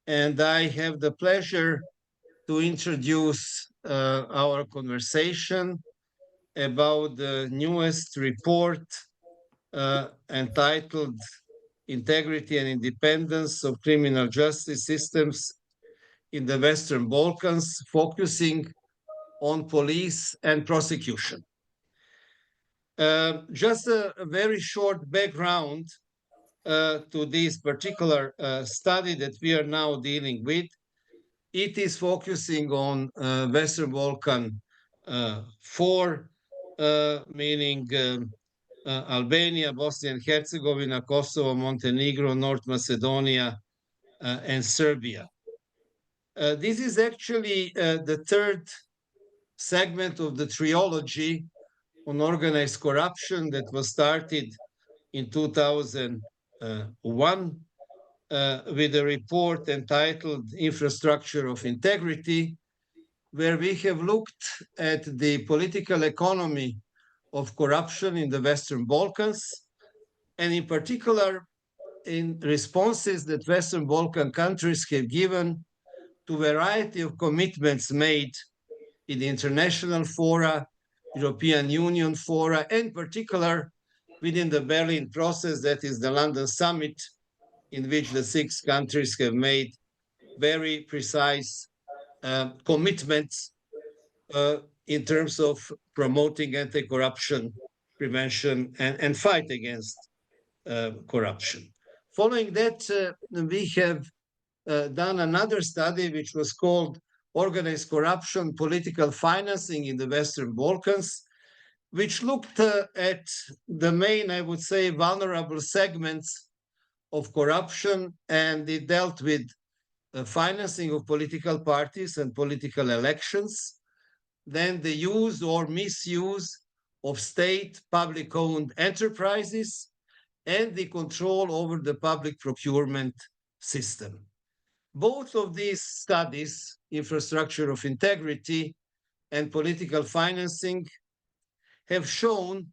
and I have the pleasure to introduce our conversation about the newest report entitled Integrity and Independence of Criminal Justice Systems in the Western Balkans, focusing on police and prosecution. Just a very short background to this particular study that we are now dealing with. It is focusing on Western Balkan 4, meaning Albania, Bosnia and Herzegovina, Kosovo, Montenegro, North Macedonia, and Serbia. This is actually the third segment of the trilogy on organized corruption that was started in 2001 with a report entitled Infrastructure of Integrity, where we have looked at the political economy of corruption in the Western Balkans, and in particular in responses that Western Balkan countries have given to a variety of commitments made in the international fora, European Union fora, and in particular within the Berlin process, that is the London summit, in which the 6 countries have made very precise commitments in terms of promoting anti-corruption prevention and fight against corruption. Following that, we have done another study which was called Organized Corruption, Political Financing in the Western Balkans, which looked at the main, I would say, vulnerable segments of corruption, and it dealt with financing of political parties and political elections, then the use or misuse of state public-owned enterprises, and the control over the public procurement system. Both of these studies, infrastructure of integrity and political financing, have shown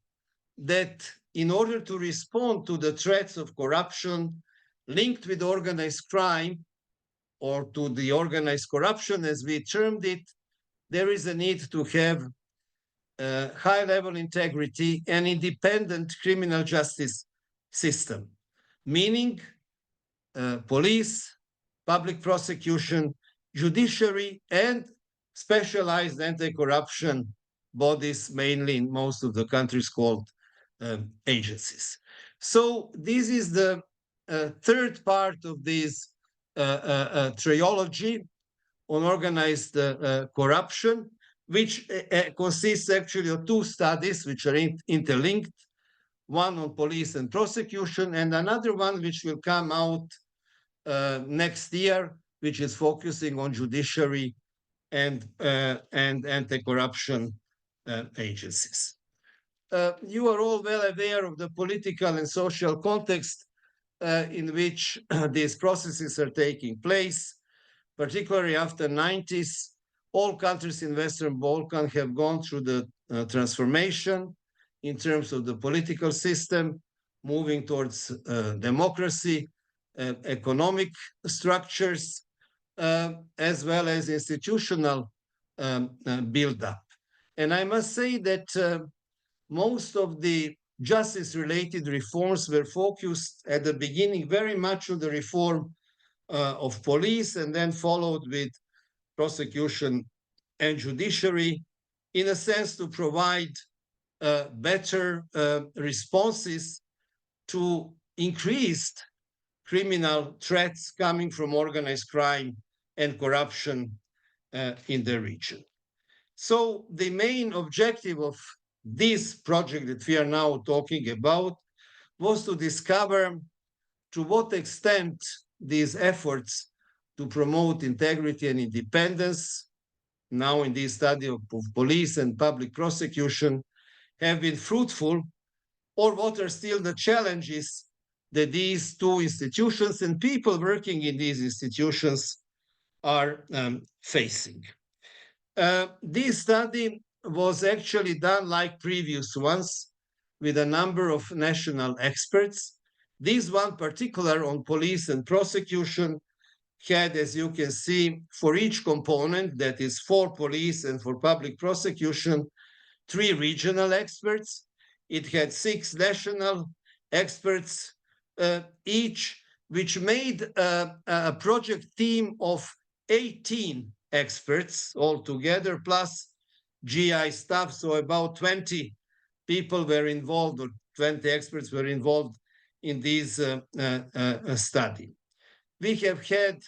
that in order to respond to the threats of corruption linked with organized crime, or to the organized corruption as we termed it, there is a need to have high-level integrity and independent criminal justice system, meaning police, public prosecution, judiciary, and specialized anti-corruption bodies, mainly in most of the countries called agencies. So this is the third part of this trilogy on organized corruption, which consists actually of 2 studies which are interlinked, one on police and prosecution, and another one which will come out next year, which is focusing on judiciary and anti-corruption agencies. You are all well aware of the political and social context in which these processes are taking place, particularly after the 90s. All countries in Western Balkans have gone through the transformation in terms of the political system, moving towards democracy, economic structures, as well as institutional build-up. And I must say that most of the justice-related reforms were focused at the beginning very much on the reform of police, and then followed with prosecution and judiciary, in a sense to provide better responses to increased criminal threats coming from organized crime and corruption in the region. So the main objective of this project that we are now talking about was to discover to what extent these efforts to promote integrity and independence, now in this study of police and public prosecution, have been fruitful, or what are still the challenges that these 2 institutions and people working in these institutions are facing. This study was actually done like previous ones with a number of national experts. This one particular on police and prosecution had, as you can see, for each component, that is for police and for public prosecution, 3 regional experts. It had 6 national experts each, which made a project team of 18 experts altogether, plus GI staff. So about 20 people were involved, or 20 experts were involved in this study. We have had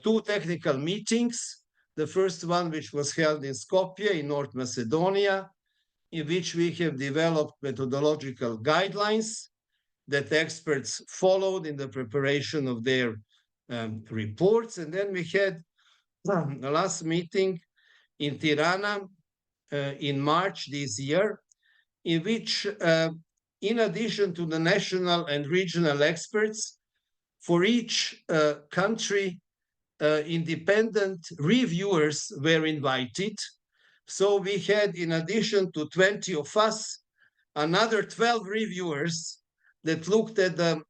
2 technical meetings. The first one, which was held in Skopje in North Macedonia, in which we have developed methodological guidelines that experts followed in the preparation of their reports. And then we had the last meeting in Tirana in March this year, in which, in addition to the national and regional experts, for each country, independent reviewers were invited. So we had, in addition to 20 of us, another 12 reviewers that looked at the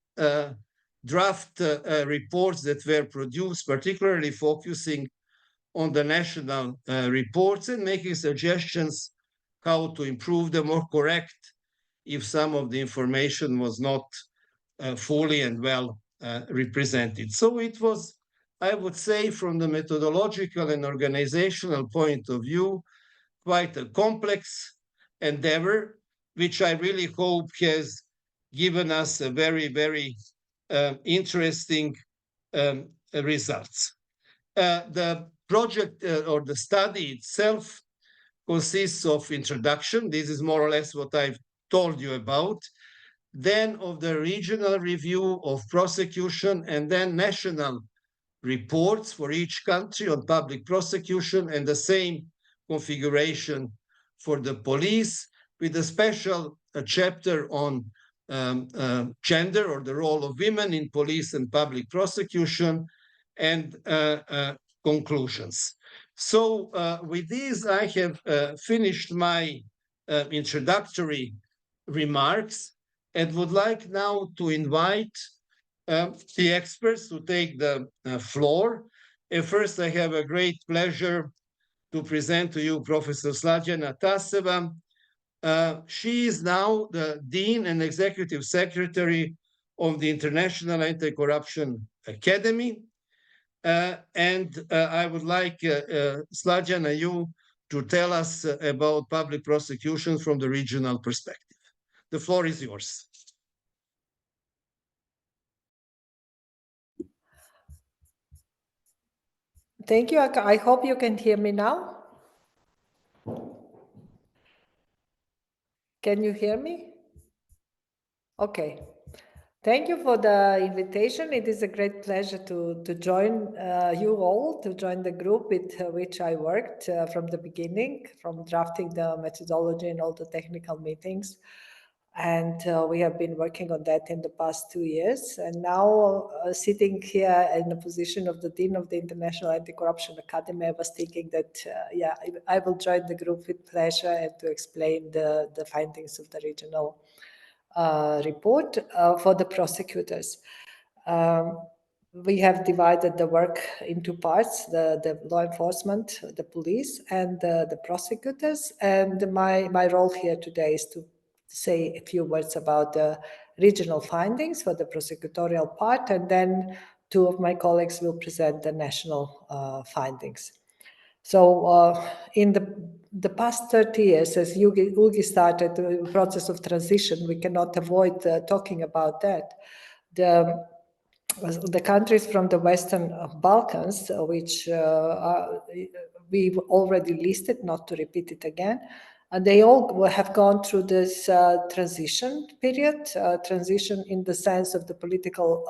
draft reports that were produced, particularly focusing on the national reports and making suggestions how to improve them or correct if some of the information was not fully and well represented. So it was, I would say, from the methodological and organizational point of view, quite a complex endeavor, which I really hope has given us a very, very interesting results. The project or the study itself consists of introduction. This is more or less what I've told you about. Then of the regional review of prosecution, and then national reports for each country on public prosecution, and the same configuration for the police, with a special chapter on gender, or the role of women in police and public prosecution, and conclusions. So with this, I have finished my introductory remarks, and would like now to invite the experts to take the floor. And first, I have a great pleasure to present to you Professor Slađana Taseva. She is now the Dean and Executive Secretary of the International Anti-Corruption Academy. And I would like Slađana, you to tell us about public prosecutions from the regional perspective. The floor is yours. Thank you. I hope you can hear me now. Can you hear me? Okay. Thank you for the invitation. It is a great pleasure to join you all, to join the group with which I worked from the beginning, from drafting the methodology and all the technical meetings. And we have been working on that in the past 2 years. And now sitting here in the position of the Dean of the International Anti-Corruption Academy, I was thinking that, yeah, I will join the group with pleasure and to explain the findings of the regional report for the prosecutors. We have divided the work into parts, the law enforcement, the police, and the prosecutors. And my role here today is to say a few words about the regional findings for the prosecutorial part, and then 2 of my colleagues will present the national findings. So in the past 30 years, as Ugi started the process of transition, we cannot avoid talking about that. The countries from the Western Balkans, which we've already listed, not to repeat it again, they all have gone through this transition period, transition in the sense of the political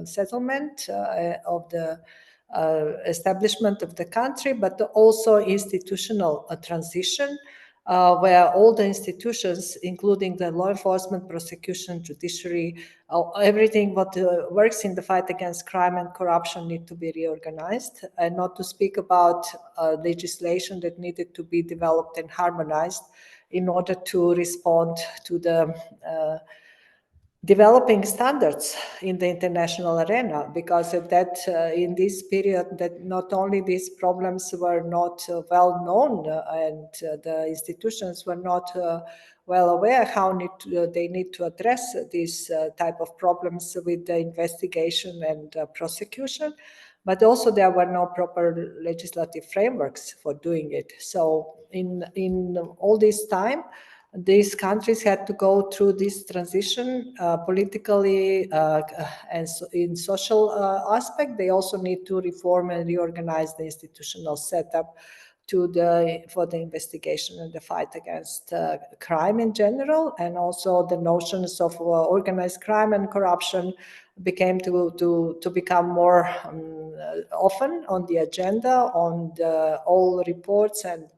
settlement of the establishment of the country, but also institutional transition, where all the institutions, including the law enforcement, prosecution, judiciary, everything what works in the fight against crime and corruption need to be reorganized, and not to speak about legislation that needed to be developed and harmonized in order to respond to the developing standards in the international arena, because in this period that not only these problems were not well known and the institutions were not well aware how they need to address these type of problems with the investigation and prosecution, but also there were no proper legislative frameworks for doing it. So in all this time, these countries had to go through this transition politically and in social aspect. They also need to reform and reorganize the institutional setup for the investigation and the fight against crime in general, and also the notions of organized crime and corruption became to become more often on the agenda, on all reports and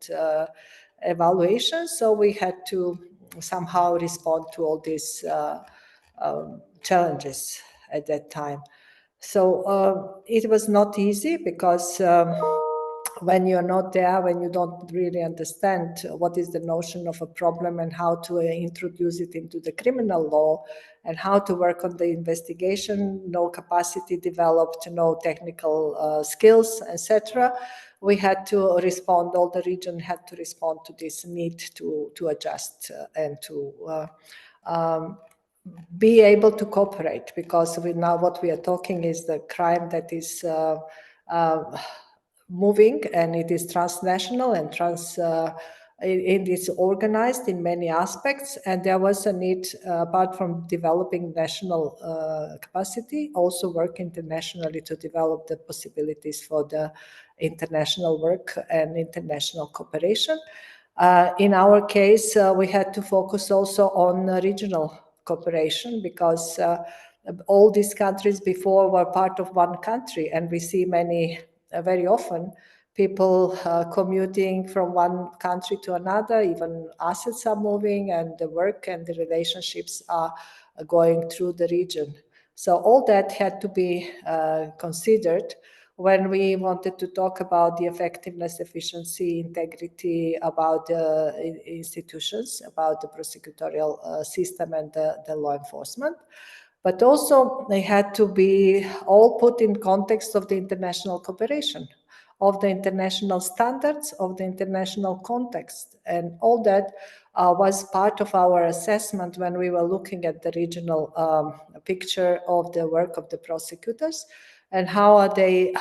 evaluations. So we had to somehow respond to all these challenges at that time. So it was not easy, because when you're not there, when you don't really understand what is the notion of a problem and how to introduce it into the criminal law and how to work on the investigation, no capacity developed, no technical skills, etc., we had to respond, all the region had to respond to this need to adjust and to be able to cooperate, because now what we are talking is the crime that is moving, and it is transnational and it is organized in many aspects, and there was a need, apart from developing national capacity, also work internationally to develop the possibilities for the international work and international cooperation. In our case, we had to focus also on regional cooperation, because all these countries before were part of one country, and we see very often people commuting from one country to another, even assets are moving, and the work and the relationships are going through the region. So all that had to be considered when we wanted to talk about the effectiveness, efficiency, integrity, about the institutions, about the prosecutorial system and the law enforcement. But also they had to be all put in context of the international cooperation, of the international standards, of the international context. And all that was part of our assessment when we were looking at the regional picture of the work of the prosecutors, and how they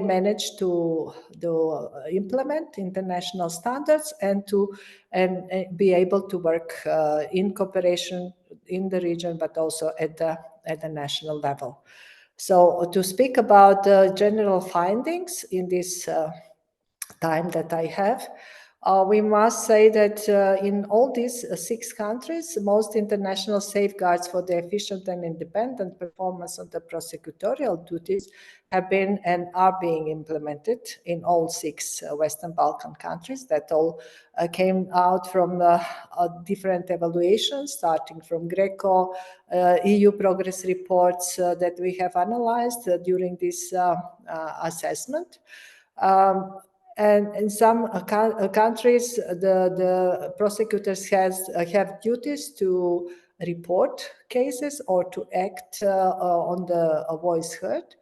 manage to implement international standards and be able to work in cooperation in the region, but also at the national level. So to speak about the general findings in this time that I have, we must say that in all these 6 countries, most international safeguards for the efficient and independent performance of the prosecutorial duties have been and are being implemented in all 6 Western Balkan countries. That all came out from different evaluations, starting from Greco, EU progress reports that we have analyzed during this assessment. And in some countries, the prosecutors have duties to report cases or to act on the voice heard.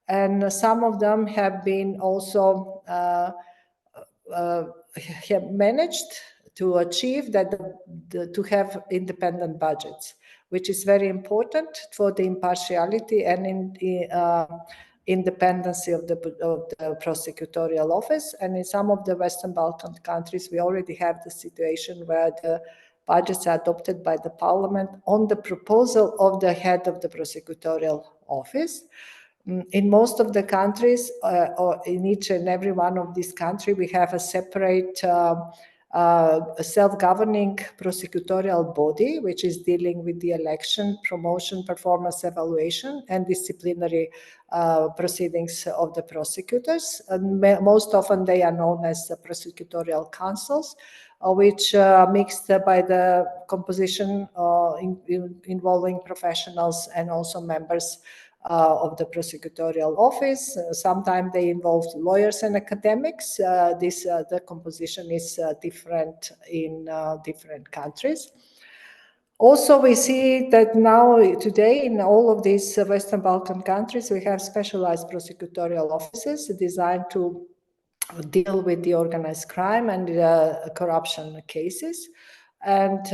And some of them have been also have managed to achieve that to have independent budgets, which is very important for the impartiality and independency of the prosecutorial office. And in some of the Western Balkan countries, we already have the situation where the budgets are adopted by the parliament on the proposal of the head of the prosecutorial office. In most of the countries, or in each and every one of these countries, we have a separate self-governing prosecutorial body, which is dealing with the election, promotion, performance evaluation, and disciplinary proceedings of the prosecutors. And most often they are known as the prosecutorial councils, which mixed by the composition involving professionals and also members of the prosecutorial office. Sometimes they involve lawyers and academics. The composition is different in different countries. Also, we see that now, today, in all of these Western Balkan countries, we have specialized prosecutorial offices designed to deal with the organized crime and corruption cases. And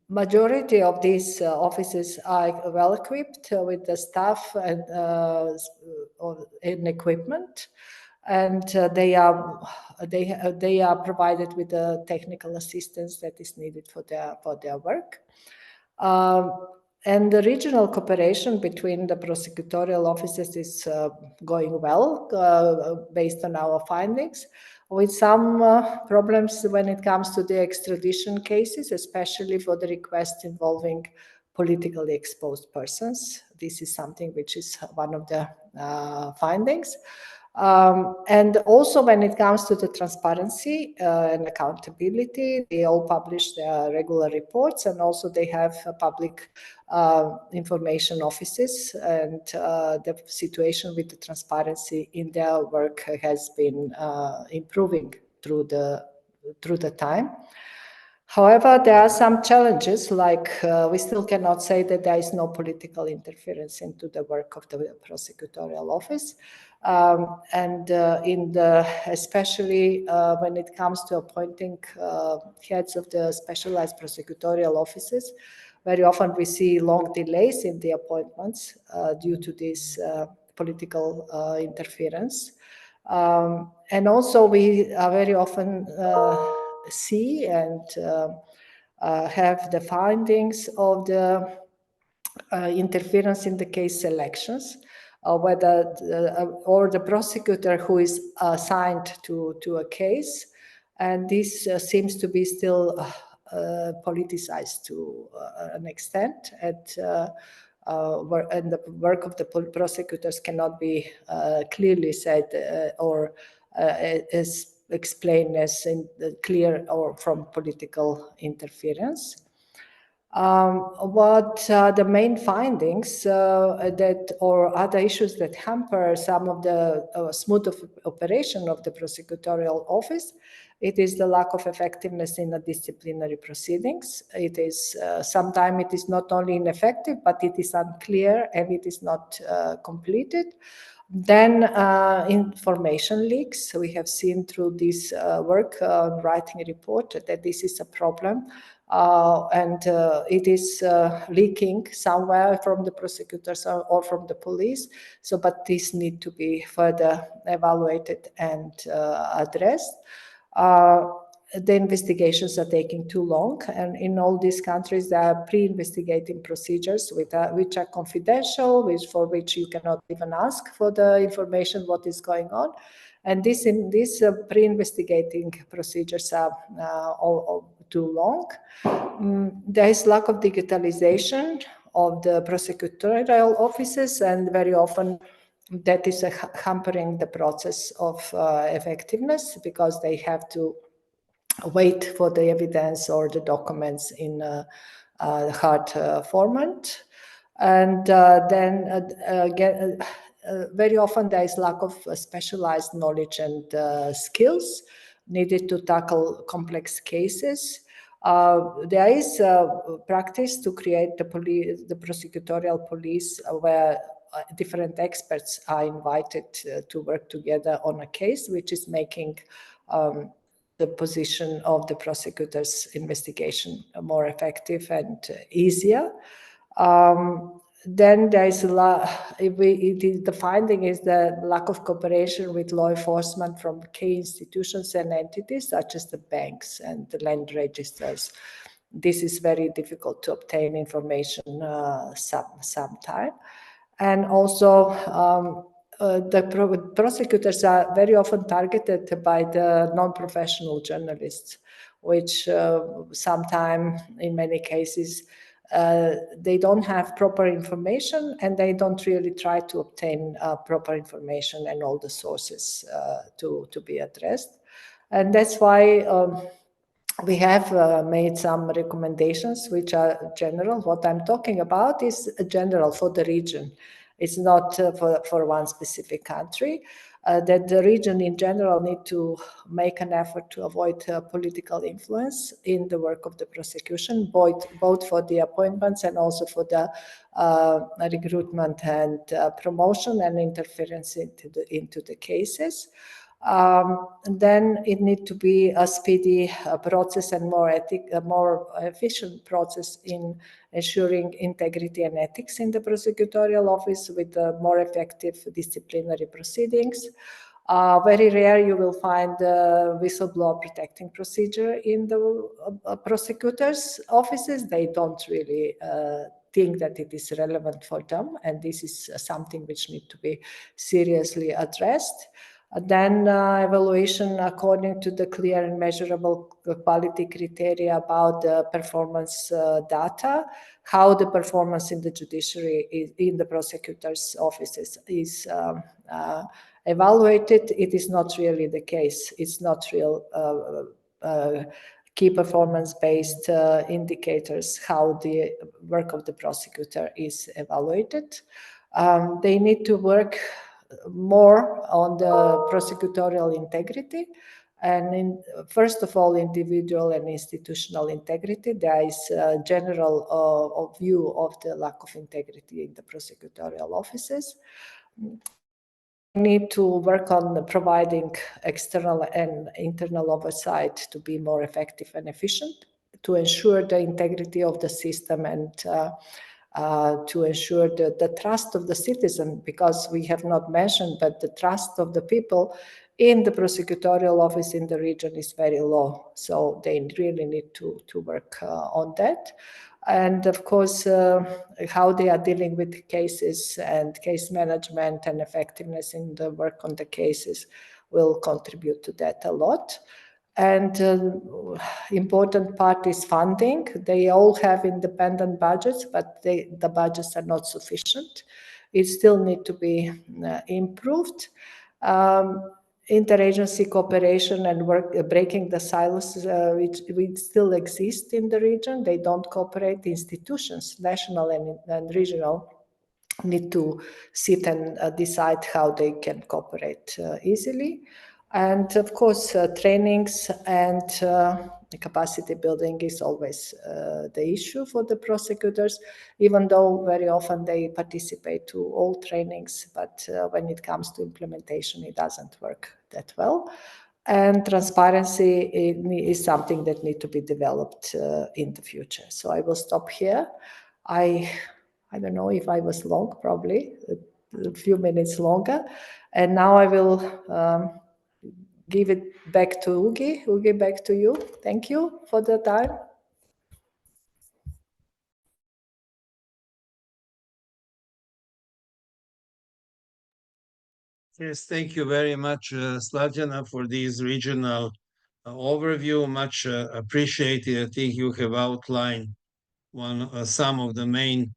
majority of these offices are well equipped with the staff and equipment, and they are provided with the technical assistance that is needed for their work. And the regional cooperation between the prosecutorial offices is going well, based on our findings, with some problems when it comes to the extradition cases, especially for the requests involving politically exposed persons. This is something which is one of the findings. And also when it comes to the transparency and accountability, they all publish their regular reports, and also they have public information offices, and the situation with the transparency in their work has been improving through the time. However, there are some challenges, like we still cannot say that there is no political interference into the work of the prosecutorial office. Especially when it comes to appointing heads of the specialized prosecutorial offices, very often we see long delays in the appointments due to this political interference. And also we very often see and have the findings of the interference in the case selections, whether or the prosecutor who is assigned to a case, and this seems to be still politicized to an extent, and the work of the prosecutors cannot be clearly said or is explained as clear or from political interference. What the main findings that or other issues that hamper some of the smooth operation of the prosecutorial office, it is the lack of effectiveness in the disciplinary proceedings. It is sometimes it is not only ineffective, but it is unclear and it is not completed. Then information leaks. We have seen through this work writing a report that this is a problem. And it is leaking somewhere from the prosecutors or from the police. So, but this need to be further evaluated and addressed. The investigations are taking too long, and in all these countries there are pre-investigating procedures which are confidential, for which you cannot even ask for the information what is going on, and these pre-investigating procedures are all too long. There is lack of digitalization of the prosecutorial offices, and very often that is hampering the process of effectiveness, because they have to wait for the evidence or the documents in hard format. And then again, very often there is lack of specialized knowledge and skills needed to tackle complex cases. There is a practice to create the prosecutorial police where different experts are invited to work together on a case, which is making the position of the prosecutor's investigation more effective and easier. Then there is the finding is the lack of cooperation with law enforcement from key institutions and entities such as the banks and the land registers. This is very difficult to obtain information sometime. And also the prosecutors are very often targeted by the non-professional journalists, which sometimes, in many cases, they don't have proper information, and they don't really try to obtain proper information and all the sources to be addressed. And that's why we have made some recommendations which are general. What I'm talking about is general for the region. It's not for one specific country. that the region in general need to make an effort to avoid political influence in the work of the prosecution, both for the appointments and also for the recruitment and promotion and interference into the cases. Then it needs to be a speedy process and more efficient process in ensuring integrity and ethics in the prosecutorial office with more effective disciplinary proceedings. Very rare you will find a whistleblower protecting procedure in the prosecutors' offices. They don't really think that it is relevant for them, and this is something which needs to be seriously addressed. Then evaluation according to the clear and measurable quality criteria about the performance data, how the performance in the judiciary, in the prosecutor's offices is evaluated. It is not really the case. It's not real key performance-based indicators how the work of the prosecutor is evaluated. They need to work more on the prosecutorial integrity, and first of all, individual and institutional integrity. There is a general view of the lack of integrity in the prosecutorial offices. Need to work on providing external and internal oversight to be more effective and efficient, to ensure the integrity of the system and to ensure the trust of the citizen, because we have not mentioned, but the trust of the people in the prosecutorial office in the region is very low. So they really need to work on that. And of course, how they are dealing with cases and case management and effectiveness in the work on the cases will contribute to that a lot. And important part is funding. They all have independent budgets, but the budgets are not sufficient. It still needs to be improved. Interagency cooperation and work breaking the silos which still exist in the region. They don't cooperate. Institutions, national and regional, need to sit and decide how they can cooperate easily. And of course, trainings and capacity building is always the issue for the prosecutors, even though very often they participate to all trainings, but when it comes to implementation, it doesn't work that well. And transparency is something that needs to be developed in the future. So I will stop here. I don't know if I was long, probably a few minutes longer. And now I will give it back to Ugi. Ugi, back to you. Thank you for the time. Yes, thank you very much, Slađana, for this regional overview. Much appreciated. I think you have outlined some of the main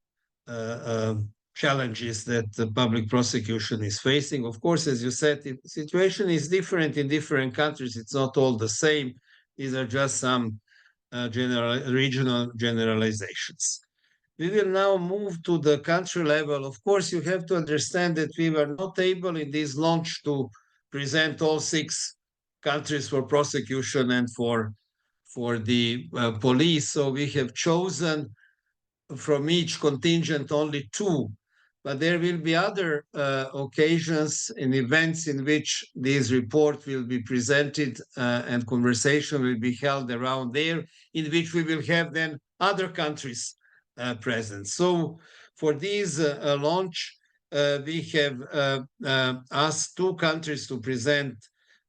challenges that the public prosecution is facing. Of course, as you said, the situation is different in different countries. It's not all the same. These are just some regional generalizations. We will now move to the country level. Of course, you have to understand that we were not able in this launch to present all 6 countries for prosecution and for the police. So we have chosen from each contingent only 2, but there will be other occasions and events in which this report will be presented and conversation will be held around there, in which we will have then other countries present. So for this launch, we have asked 2 countries to present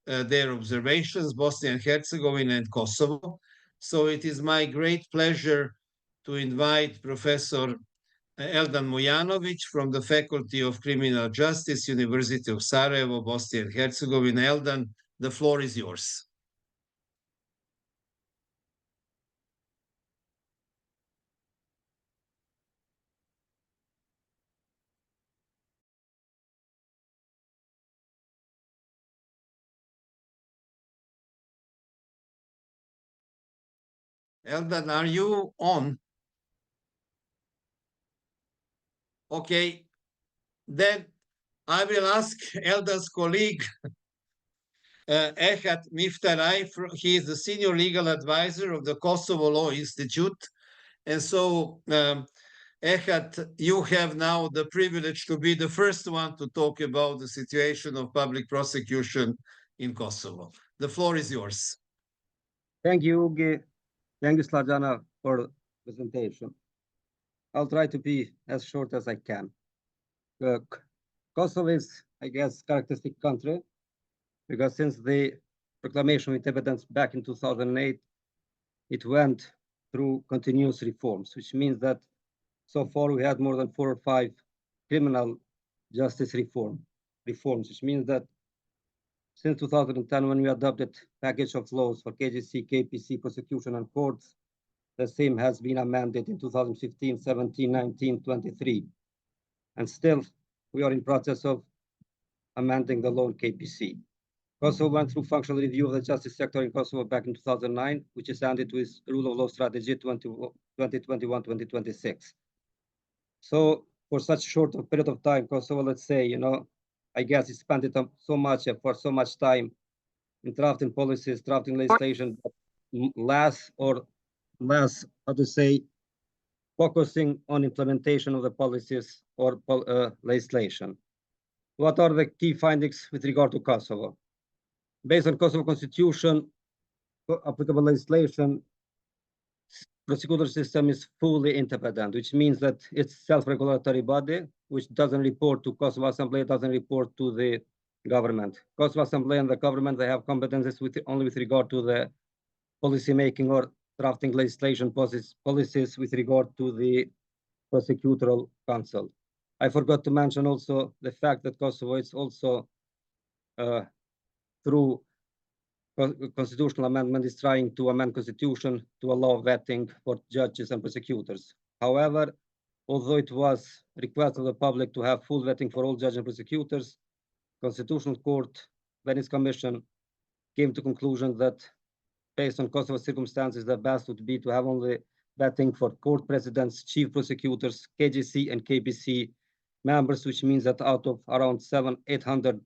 their observations, Bosnia and Herzegovina and Kosovo. So it is my great pleasure to invite Professor Eldan Mujanovic from the Faculty of Criminal Justice, University of Sarajevo, Bosnia and Herzegovina. Eldan, the floor is yours. Eldan, are you on? Okay, then I will ask Elda's colleague, Ehad Miftaray. He is the senior legal advisor of the Kosovo Law Institute. And so, Ehad, you have now the privilege to be the first one to talk about the situation of public prosecution in Kosovo. The floor is yours. Thank you, Ugi. Thank you, Slađana, for the presentation. I'll try to be as short as I can. Kosovo is, I guess, characteristic country because since the proclamation of independence back in 2008, it went through continuous reforms, which means that so far we had more than 4 or 5 criminal justice reforms, which means that since 2010, when we adopted package of laws for KGC, KPC, prosecution, and courts, the same has been amended in 2015, 17, 19, 23. And still, we are in process of amending the law in KPC. Kosovo went through functional review of the justice sector in Kosovo back in 2009, which is ended with rule of law strategy 2021-2026. So for such short period of time, Kosovo, let's say, I guess it spent so much effort, so much time in drafting policies, drafting legislation, less, how to say, focusing on implementation of the policies or legislation. What are the key findings with regard to Kosovo? Based on Kosovo Constitution, applicable legislation, prosecutor system is fully independent, which means that it's self-regulatory body, which doesn't report to Kosovo Assembly, doesn't report to the government. Kosovo Assembly and the government, they have competences only with regard to the policy making or drafting legislation policies with regard to the prosecutorial council. I forgot to mention also the fact that Kosovo is also through constitutional amendment is trying to amend constitution to allow vetting for judges and prosecutors. However, although it was request of the public to have full vetting for all judges and prosecutors, Constitutional Court, Venice Commission came to conclusion that based on Kosovo circumstances, the best would be to have only vetting for court presidents, chief prosecutors, KGC and KPC members, which means that out of around 700-800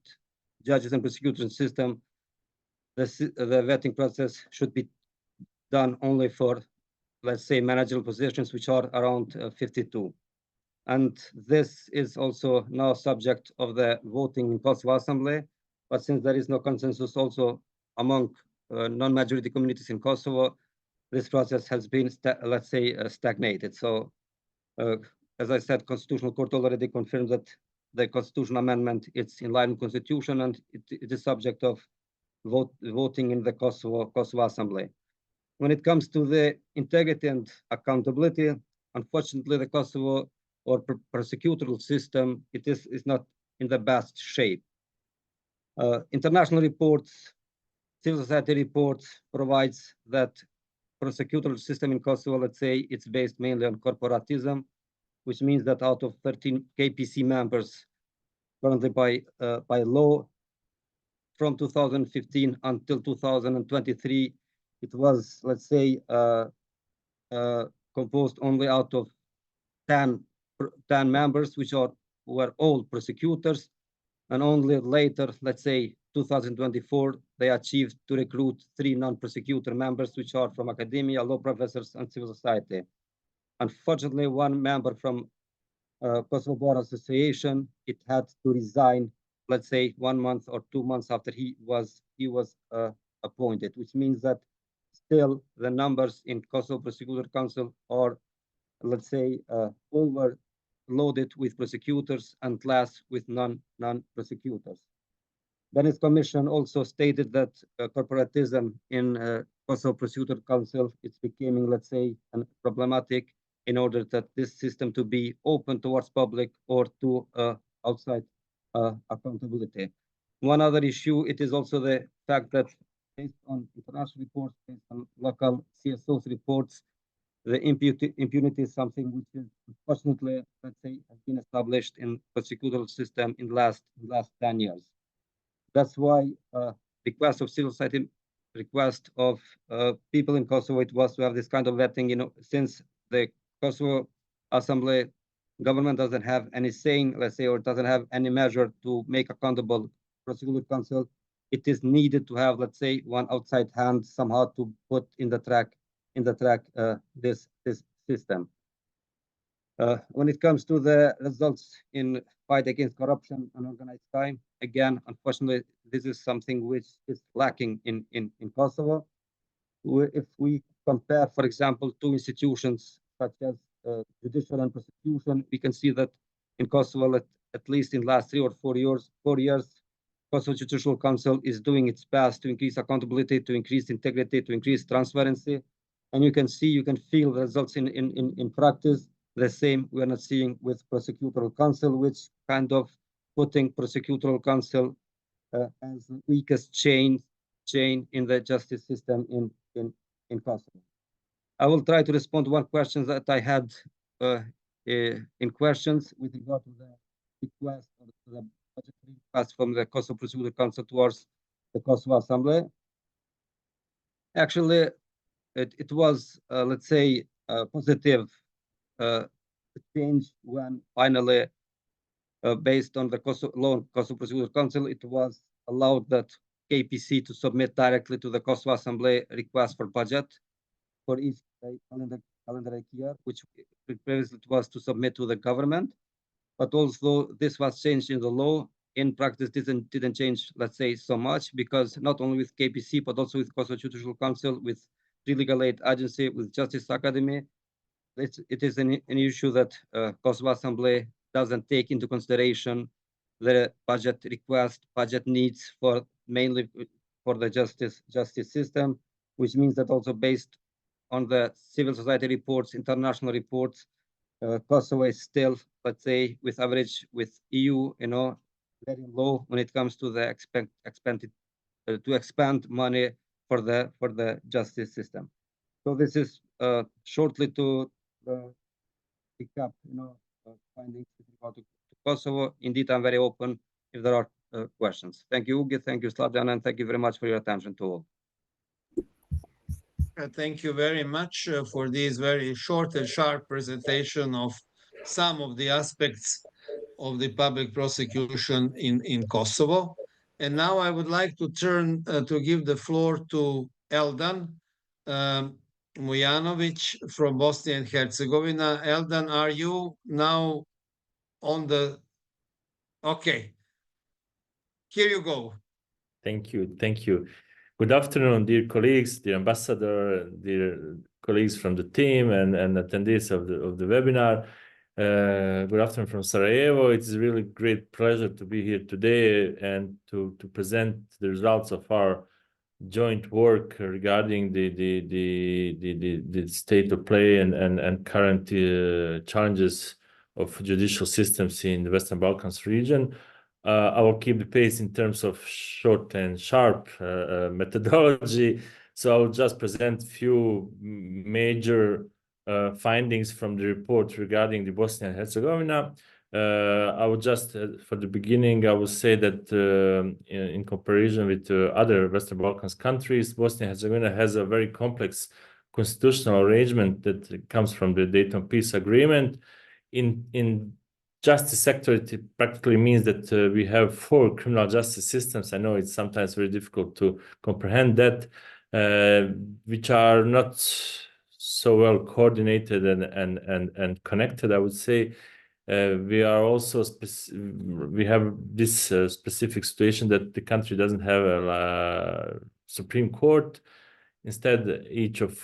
judges and prosecutors in the system, the vetting process should be done only for, let's say, managerial positions, which are around 52. And this is also now subject of the voting in Kosovo Assembly. But since there is no consensus also among non-majority communities in Kosovo, this process has been, let's say, stagnated. So, as I said, Constitutional Court already confirmed that the constitutional amendment is in line with Constitution and it is subject of voting in the Kosovo Assembly. When it comes to the integrity and accountability, unfortunately, the Kosovo or prosecutorial system, it is not in the best shape. International reports, civil society reports provides that prosecutorial system in Kosovo, let's say, it's based mainly on corporatism, which means that out of 13 KPC members currently by law, from 2015 until 2023, it was, let's say, composed only out of 10 members, which were all prosecutors, and only later, let's say 2024, they achieved to recruit 3 non-prosecutor members, which are from academia, law professors, and civil society. Unfortunately, 1 member from Kosovo Bar Association, it had to resign, let's say 1 month or 2 months after he was appointed, which means that still the numbers in Kosovo Prosecutor Council are, let's say, overloaded with prosecutors and less with non-prosecutors. Venice Commission also stated that corporatism in Kosovo Prosecutor Council is becoming, let's say, problematic in order that this system to be open towards public or to outside accountability. One other issue, it is also the fact that based on international reports, based on local CSO's reports, the impunity is something which is unfortunately, let's say, has been established in prosecutorial system in last 10 years. That's why request of civil society, request of people in Kosovo, it was to have this kind of vetting, since the Kosovo Assembly government doesn't have any saying, let's say, or doesn't have any measure to make accountable prosecutor council, it is needed to have, let's say, one outside hand somehow to put in the track this system. When it comes to the results in fight against corruption and organized crime, again, unfortunately, this is something which is lacking in Kosovo. If we compare, for example, two institutions such as judicial and prosecution, we can see that in Kosovo, at least in the last 3 or 4 years, Kosovo Judicial Council is doing its best to increase accountability, to increase integrity, to increase transparency. And you can see, you can feel the results in practice. The same we are not seeing with Prosecutorial Council, which kind of putting Prosecutorial Council as the weakest chain in the justice system in Kosovo. I will try to respond to one question that I had in questions with regard to the request or the budget request from the Kosovo Prosecutorial Council towards the Kosovo Assembly. Actually, it was, let's say, a positive change when finally, based on the Kosovo Prosecutorial Council, it was allowed that KPC to submit directly to the Kosovo Assembly request for budget for each calendar year, which previously was to submit to the government. But also this was changed in the law. In practice, didn't change, let's say, so much, because not only with KPC, but also with Kosovo Judicial Council, with the Legal Aid Agency, with Justice Academy, it is an issue that Kosovo Assembly doesn't take into consideration the budget request, budget needs for mainly for the justice system, which means that also based on the civil society reports, international reports, Kosovo is still, let's say, with average with EU, very low when it comes to the to expand money for the justice system. So this is shortly to recap, findings with regard to Kosovo. Indeed, I'm very open if there are questions. Thank you, Ugi. Thank you, Slađan, and thank you very much for your attention to all. Thank you very much for this very short and sharp presentation of some of the aspects of the public prosecution in Kosovo. And now I would like to turn to give the floor to Eldan Mujanovic from Bosnia and Herzegovina. Eldan, are you now on the... Okay. Here you go. Thank you. Thank you. Good afternoon, dear colleagues, dear ambassador, dear colleagues from the team and attendees of the webinar. Good afternoon from Sarajevo. It's a really great pleasure to be here today and to present the results of our joint work regarding the state of play and current challenges of judicial systems in the Western Balkans region. I will keep the pace in terms of short and sharp methodology. So I will just present a few major findings from the report regarding the Bosnia and Herzegovina. I would just, for the beginning, I would say that in comparison with other Western Balkans countries, Bosnia and Herzegovina has a very complex constitutional arrangement that comes from the Dayton Peace Agreement. In justice sector, it practically means that we have 4 criminal justice systems. I know it's sometimes very difficult to comprehend that, which are not so well coordinated and connected, I would say. We are also we have this specific situation that the country doesn't have a Supreme Court. Instead, each of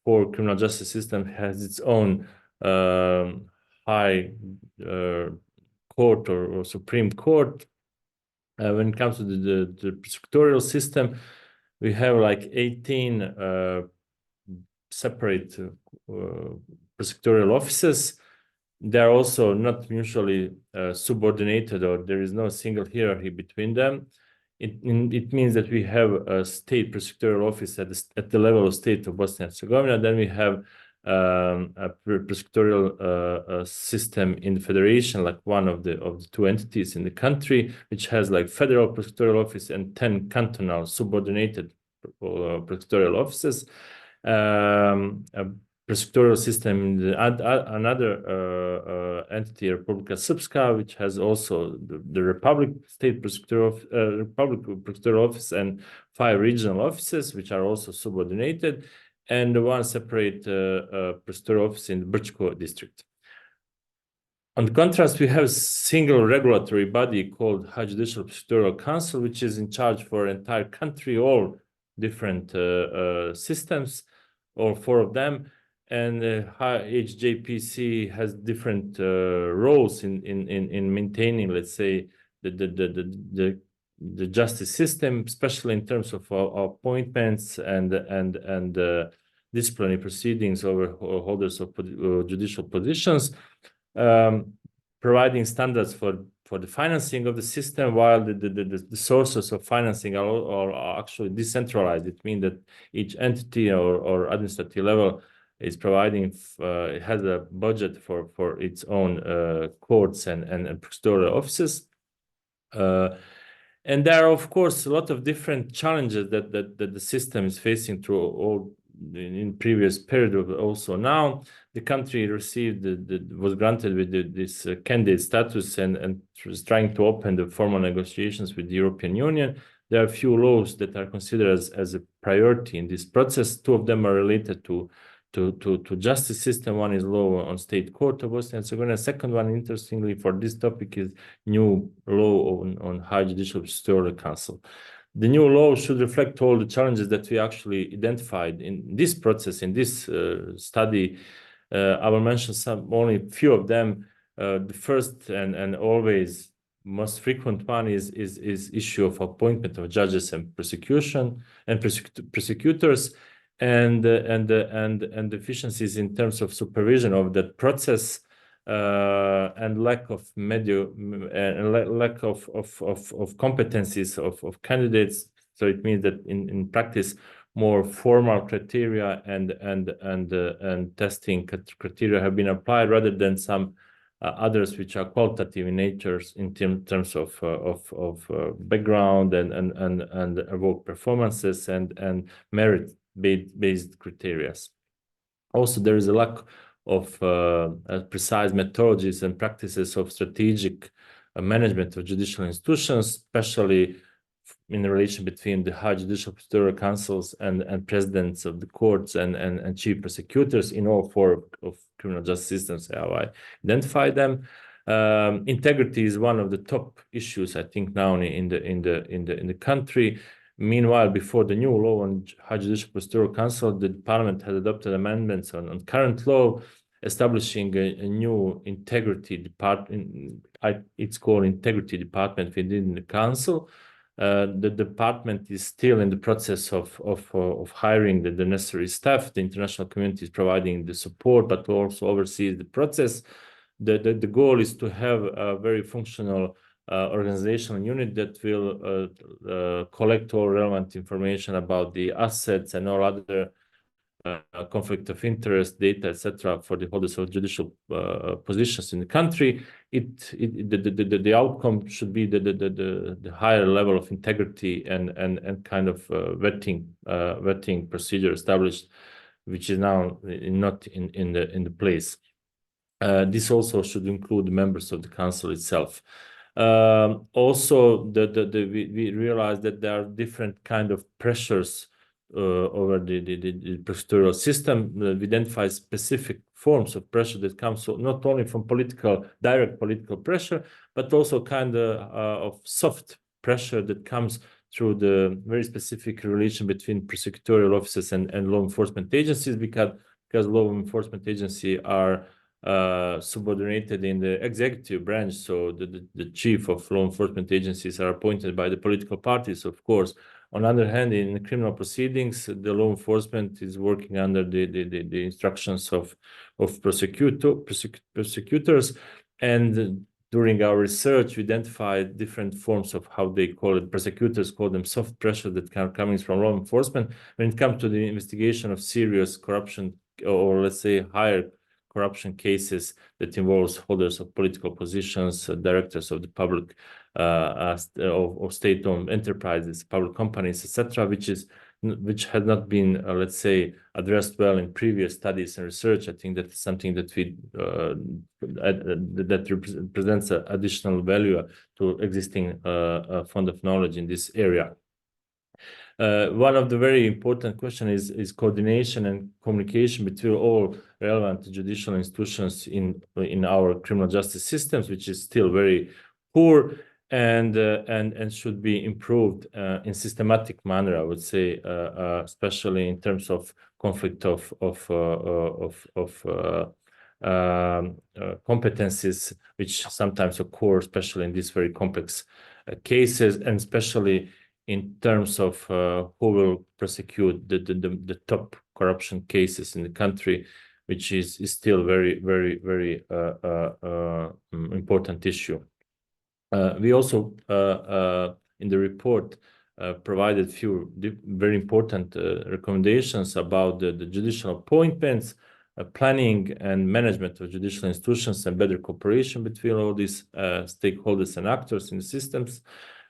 4 criminal justice systems has its own high court or Supreme Court. When it comes to the prosecutorial system, we have like 18 separate prosecutorial offices. They're also not mutually subordinated, or there is no single hierarchy between them. It means that we have a state prosecutorial office at the level of state of Bosnia and Herzegovina. Then we have a prosecutorial system in the federation, like one of the 2 entities in the country, which has like federal prosecutorial office and 10 cantonal subordinated prosecutorial offices. prosecutorial system, another entity, Republika Srpska, which has also the Republic State Republic Prosecutorial Office and 5 regional offices, which are also subordinated, and one separate prosecutorial office in the Brčko district. On contrast, we have a single regulatory body called High Judicial Prosecutorial Council, which is in charge for entire country, all different systems, all 4 of them. And HJPC has different roles in maintaining, let's say, the justice system, especially in terms of appointments and disciplinary proceedings over holders of judicial positions, providing standards for the financing of the system, while the sources of financing are actually decentralized. It means that each entity or administrative level is providing, it has a budget for its own courts and prosecutorial offices. And there are, of course, a lot of different challenges that the system is facing through all in previous period. Also now, the country received was granted with this candidate status and was trying to open the formal negotiations with the European Union. There are a few laws that are considered as a priority in this process. 2 of them are related to justice system. One is law on state court of Bosnia and Herzegovina. Second one, interestingly for this topic, is new law on High Judicial Prosecutorial Council. The new law should reflect all the challenges that we actually identified in this process, in this study. I will mention only a few of them. The first and always most frequent one is issue of appointment of judges and prosecutors, and deficiencies in terms of supervision of that process, and lack of competencies of candidates. So it means that in practice, more formal criteria and testing criteria have been applied rather than some others which are qualitative in nature in terms of background and work performances and merit-based criteria. Also, there is a lack of precise methodologies and practices of strategic management of judicial institutions, especially in the relation between the High Judicial Prosecutorial Councils and presidents of the courts and chief prosecutors in all 4 of criminal justice systems. How I identify them. Integrity is one of the top issues, I think, now in the country. Meanwhile, before the new law on High Judicial Prosecutorial Council, the Parliament has adopted amendments on current law, establishing a new integrity department. It's called integrity department within the council. The department is still in the process of hiring the necessary staff. The international community is providing the support, but also oversees the process. The goal is to have a very functional organizational unit that will collect all relevant information about the assets and all other conflict of interest data, etc., for the holders of judicial positions in the country. The outcome should be the higher level of integrity and kind of vetting procedure established, which is now not in the place. This also should include members of the council itself. Also, we realize that there are different kind of pressures over the prosecutorial system. We identify specific forms of pressure that comes not only from direct political pressure, but also kind of soft pressure that comes through the very specific relation between prosecutorial officers and law enforcement agencies, because law enforcement agencies are subordinated in the executive branch. So the chief of law enforcement agencies are appointed by the political parties, of course. On the other hand, in criminal proceedings, the law enforcement is working under the instructions of prosecutors. And during our research, we identified different forms of how they call it. Prosecutors call them soft pressure that coming from law enforcement when it comes to the investigation of serious corruption, or let's say higher corruption cases that involves holders of political positions, directors of the public or state-owned enterprises, public companies, etc., which is which had not been, let's say, addressed well in previous studies and research. I think that is something that we that represents additional value to existing fund of knowledge in this area. One of the very important questions is coordination and communication between all relevant judicial institutions in our criminal justice systems, which is still very poor and should be improved in systematic manner, I would say, especially in terms of conflict of competencies, which sometimes occur, especially in these very complex cases, and especially in terms of who will prosecute the top corruption cases in the country, which is still very important issue. We also in the report provided few very important recommendations about the judicial appointments, planning and management of judicial institutions, and better cooperation between all these stakeholders and actors in the systems.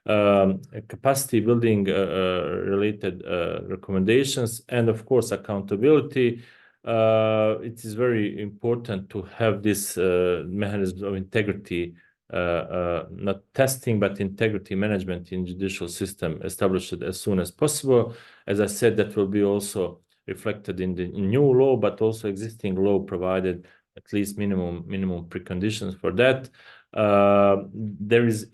Capacity building related recommendations, and of course accountability. It is very important to have this mechanism of integrity, not testing, but integrity management in judicial system established as soon as possible. As I said, that will be also reflected in the new law, but also existing law provided at least minimum preconditions for that.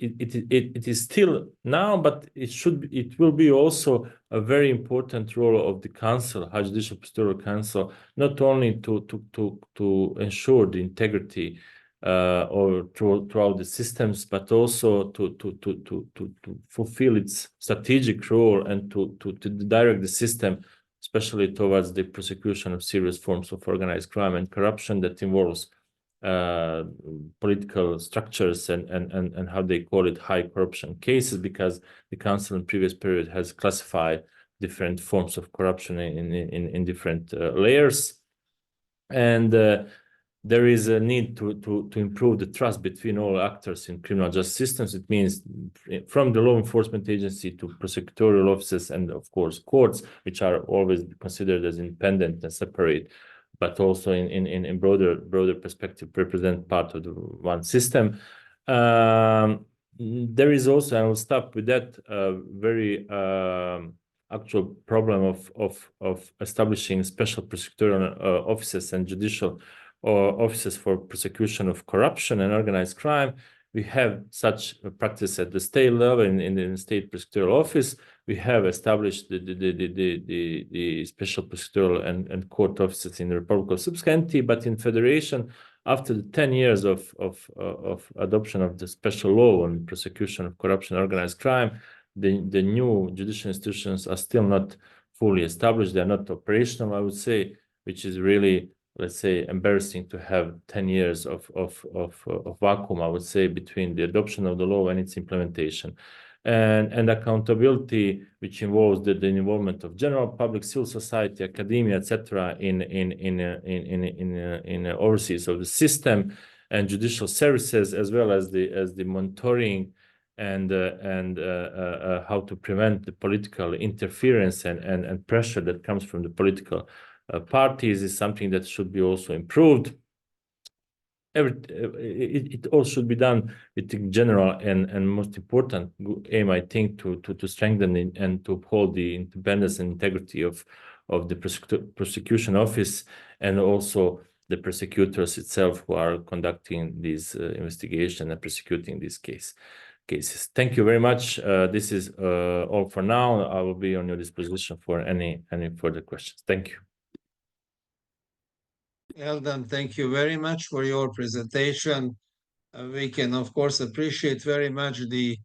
It is still now, but it will be also a very important role of the council, High Judicial Pastoral Council, not only to ensure the integrity or throughout the systems, but also to fulfill its strategic role and to direct the system, especially towards the prosecution of serious forms of organized crime and corruption that involves political structures and how they call it high corruption cases, because the council in previous period has classified different forms of corruption in different layers, and there is a need to improve the trust between all actors in criminal justice systems. It means from the law enforcement agency to prosecutorial offices and of course courts, which are always considered as independent and separate, but also in broader perspective represent part of the one system. There is also, I will stop with that, very actual problem of establishing special prosecutorial offices and judicial offices for prosecution of corruption and organized crime. We have such a practice at the state level in the state prosecutorial office. We have established the special prosecutorial and court offices in the Republic of Srpska, but in federation, after the 10 years of adoption of the special law on prosecution of corruption and organized crime, the new judicial institutions are still not fully established. They are not operational, I would say, which is really, let's say, embarrassing to have 10 years of vacuum, I would say, between the adoption of the law and its implementation. And accountability, which involves the involvement of general public, civil society, academia, etc., in overseas of the system and judicial services, as well as the monitoring and how to prevent the political interference and pressure that comes from the political parties, is something that should be also improved. It all should be done with the general and most important aim, I think, to strengthen and to uphold the independence and integrity of the prosecution office, and also the prosecutors itself who are conducting this investigation and prosecuting these cases. Thank you very much. This is all for now. I will be on your disposition for any further questions. Thank you. Eldan, thank you very much for your presentation. We can, of course, appreciate very much the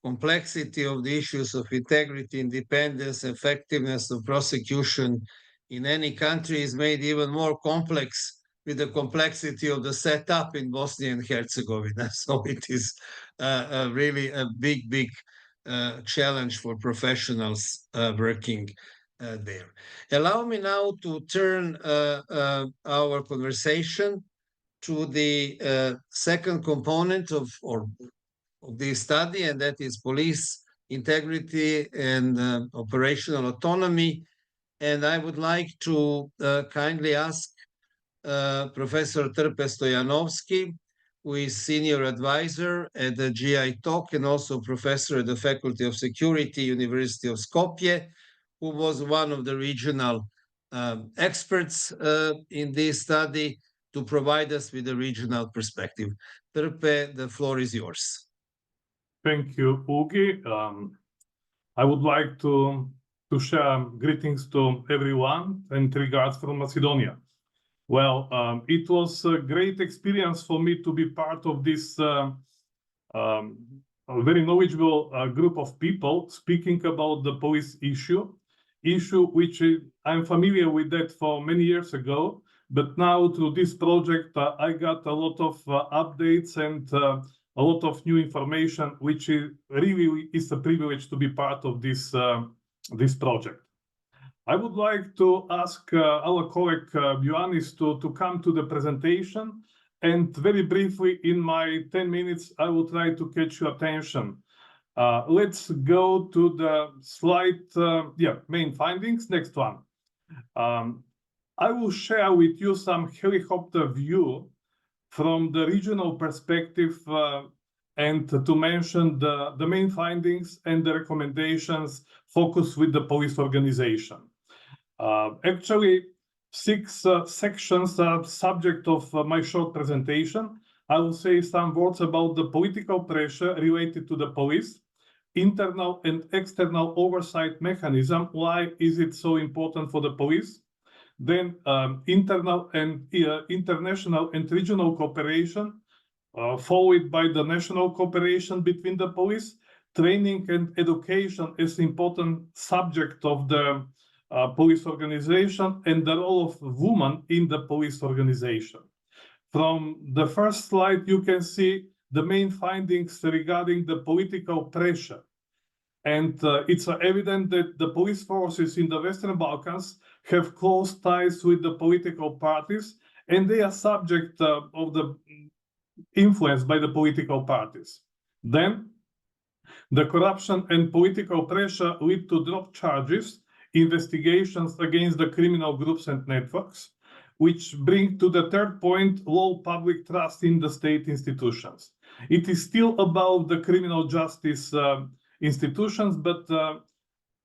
complexity of the issues of integrity, independence, effectiveness of prosecution in any country is made even more complex with the complexity of the setup in Bosnia and Herzegovina. So it is really a big challenge for professionals working there. Allow me now to turn our conversation to the second component of the study, and that is police integrity and operational autonomy. And I would like to kindly ask Professor Trpe Stoyanovsky, who is senior advisor at the GI-TOC and also professor at the Faculty of Security, University of Skopje, who was one of the regional experts in this study, to provide us with a regional perspective. Trpe, the floor is yours. Thank you, Ugi. I would like to share greetings to everyone and regards from Macedonia. Well, it was a great experience for me to be part of this a very knowledgeable group of people speaking about the police issue which I'm familiar with that for many years ago, but now through this project I got a lot of updates and a lot of new information, which really is a privilege to be part of this this project. I would like to ask our colleague Ioannis to come to the presentation, and very briefly in my 10 minutes I will try to catch your attention. Let's go to the slide, main findings, next one. I will share with you some helicopter view from the regional perspective and to mention the main findings and the recommendations focused with the police organization. Actually, 6 sections are subject of my short presentation. I will say some words about the political pressure related to the police, internal and external oversight mechanism, why is it so important for the police, then internal and international and regional cooperation, followed by the national cooperation between the police, training and education is important subject of the police organization, and the role of women in the police organization. From the first slide, you can see the main findings regarding the political pressure. And it's evident that the police forces in the Western Balkans have close ties with the political parties, and they are subject of the influence by the political parties. Then, the corruption and political pressure lead to drop charges, investigations against the criminal groups and networks, which bring to the third point, low public trust in the state institutions. It is still about the criminal justice institutions, but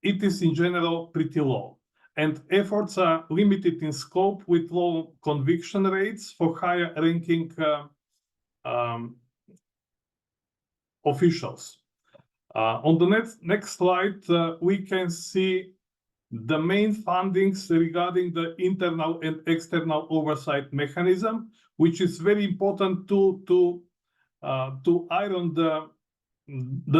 it is in general pretty low. And efforts are limited in scope with low conviction rates for higher ranking officials. On the next slide, we can see the main findings regarding the internal and external oversight mechanism, which is very important to iron the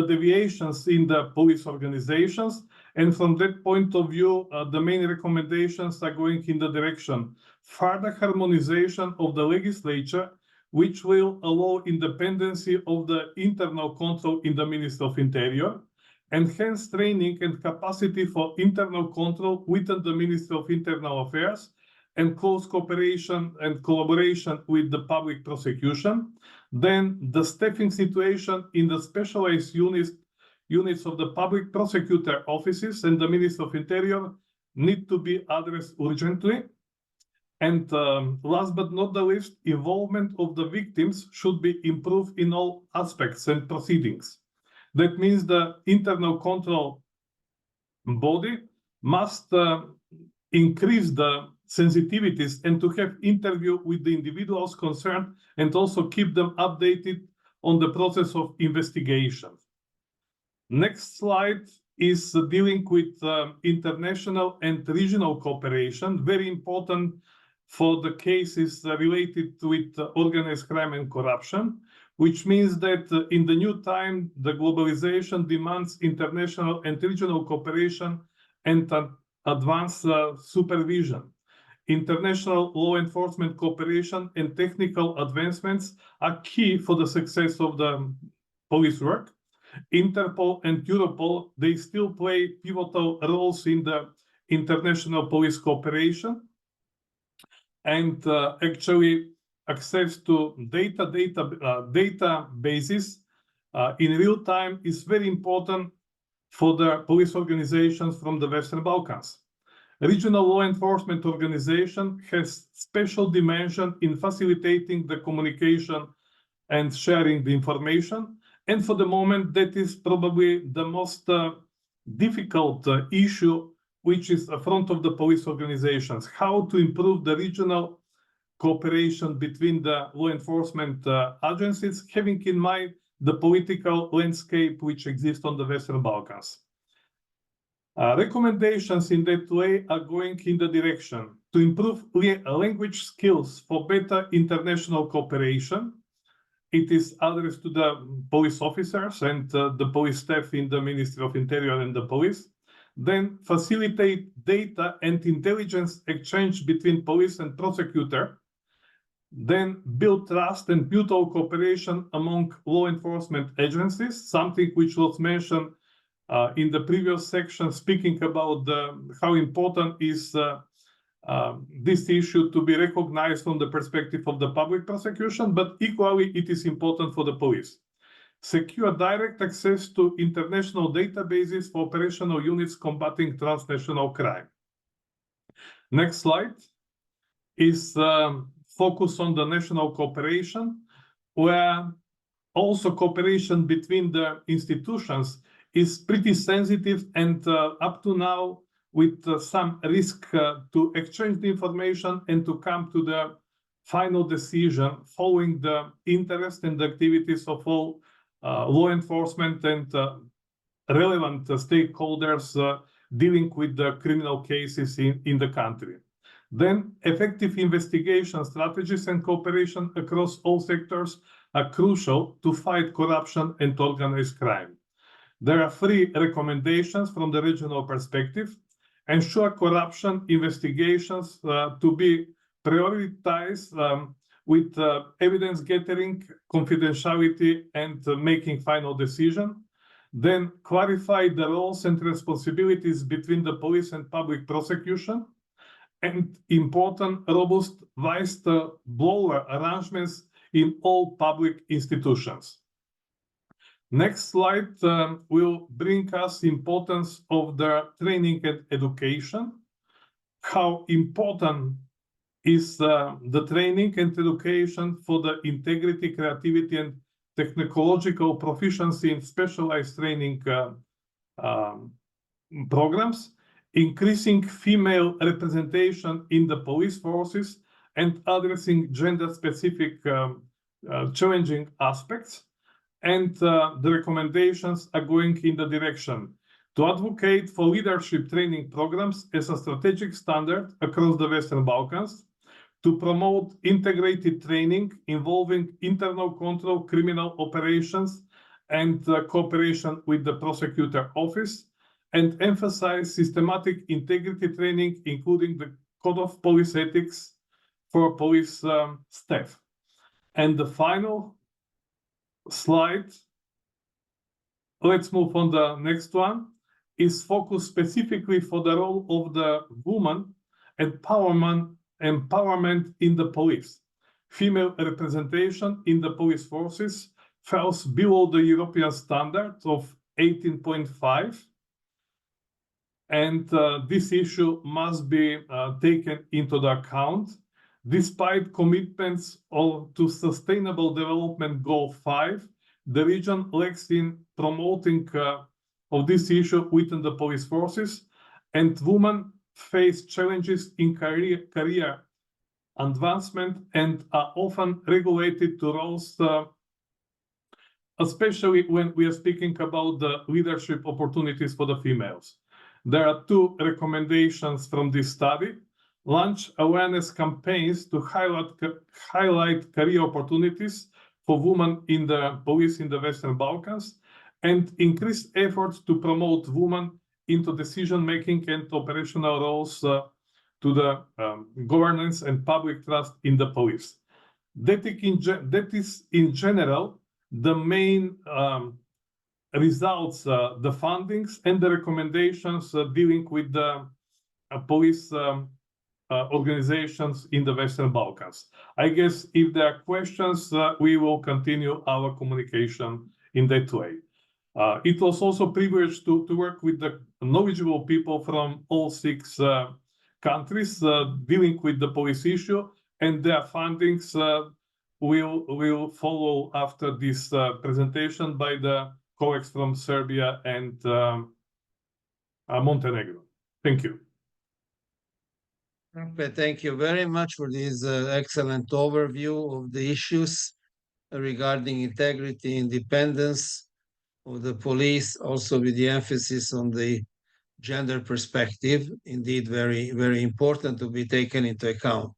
deviations in the police organizations. And from that point of view, the main recommendations are going in the direction further harmonization of the legislature, which will allow independency of the internal control in the Ministry of Interior, enhanced training and capacity for internal control within the Ministry of Internal Affairs, and close cooperation and collaboration with the public prosecution. Then the staffing situation in the specialized units of the public prosecutor offices and the Ministry of Interior need to be addressed urgently. And last but not the least, involvement of the victims should be improved in all aspects and proceedings. That means the internal control body must increase the sensitivities and to have interview with the individuals concerned and also keep them updated on the process of investigation. Next slide is dealing with international and regional cooperation, very important for the cases related with organized crime and corruption, which means that in the new time, the globalization demands international and regional cooperation and advanced supervision. International law enforcement cooperation and technical advancements are key for the success of the police work. Interpol and Europol, they still play pivotal roles in the international police cooperation. And actually, access to databases in real time is very important for the police organizations from the Western Balkans. Regional law enforcement organization has special dimension in facilitating the communication and sharing the information. And for the moment, that is probably the most difficult issue which is in front of the police organizations, how to improve the regional cooperation between the law enforcement agencies, having in mind the political landscape which exists on the Western Balkans. Recommendations in that way are going in the direction to improve language skills for better international cooperation. It is addressed to the police officers and the police staff in the Ministry of Interior and the police. Then facilitate data and intelligence exchange between police and prosecutor. Then build trust and mutual cooperation among law enforcement agencies, something which was mentioned in the previous section, speaking about how important is this issue to be recognized from the perspective of the public prosecution, but equally it is important for the police. Secure direct access to international databases for operational units combating transnational crime. Next slide is focus on the national cooperation, where also cooperation between the institutions is pretty sensitive and up to now with some risk to exchange the information and to come to the final decision following the interest and the activities of all law enforcement and relevant stakeholders dealing with the criminal cases in the country. Then effective investigation strategies and cooperation across all sectors are crucial to fight corruption and organized crime. There are 3 recommendations from the regional perspective. Ensure corruption investigations to be prioritized with evidence gathering, confidentiality, and making final decision. Then clarify the roles and responsibilities between the police and public prosecution. And important, robust whistleblower arrangements in all public institutions. Next slide will bring us importance of the training and education. How important is the training and education for the integrity, creativity, and technological proficiency in specialized training programs, increasing female representation in the police forces, and addressing gender-specific challenging aspects. And the recommendations are going in the direction to advocate for leadership training programs as a strategic standard across the Western Balkans, to promote integrated training involving internal control, criminal operations, and cooperation with the prosecutor office, and emphasize systematic integrity training, including the Code of Police Ethics for police staff. And the final slide, let's move on the next one, is focused specifically for the role of the woman empowerment in the police. Female representation in the police forces falls below the European standard of 18.5. And this issue must be taken into the account. Despite commitments to Sustainable Development Goal 5, the region lacks in promoting of this issue within the police forces, and women face challenges in career advancement and are often regulated to roles, especially when we are speaking about the leadership opportunities for the females. There are 2 recommendations from this study. Launch awareness campaigns to highlight career opportunities for women in the police in the Western Balkans, and increase efforts to promote women into decision-making and operational roles to the governance and public trust in the police. That is in general the main results, the findings and the recommendations dealing with the police organizations in the Western Balkans. I guess if there are questions, we will continue our communication in that way. It was also a privilege to work with the knowledgeable people from all 6 countries dealing with the police issue, and their findings will follow after this presentation by the colleagues from Serbia and Montenegro. Thank you. Okay, thank you very much for this excellent overview of the issues regarding integrity, independence of the police, also with the emphasis on the gender perspective, indeed very, very important to be taken into account.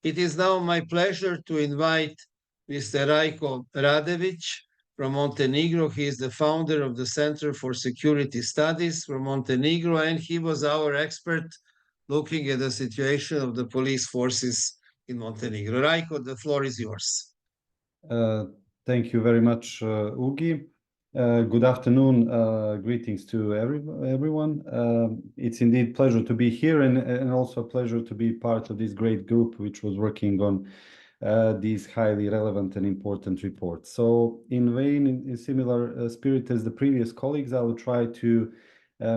It is now my pleasure to invite Mr. Rajko Radevic from Montenegro. He is the founder of the Center for Security Studies from Montenegro, and he was our expert looking at the situation of the police forces in Montenegro. Rajko, the floor is yours. Thank you very much, Ugi. Good afternoon. Greetings to everyone. It's indeed a pleasure to be here, and also a pleasure to be part of this great group which was working on these highly relevant and important reports. So in similar spirit as the previous colleagues, I will try to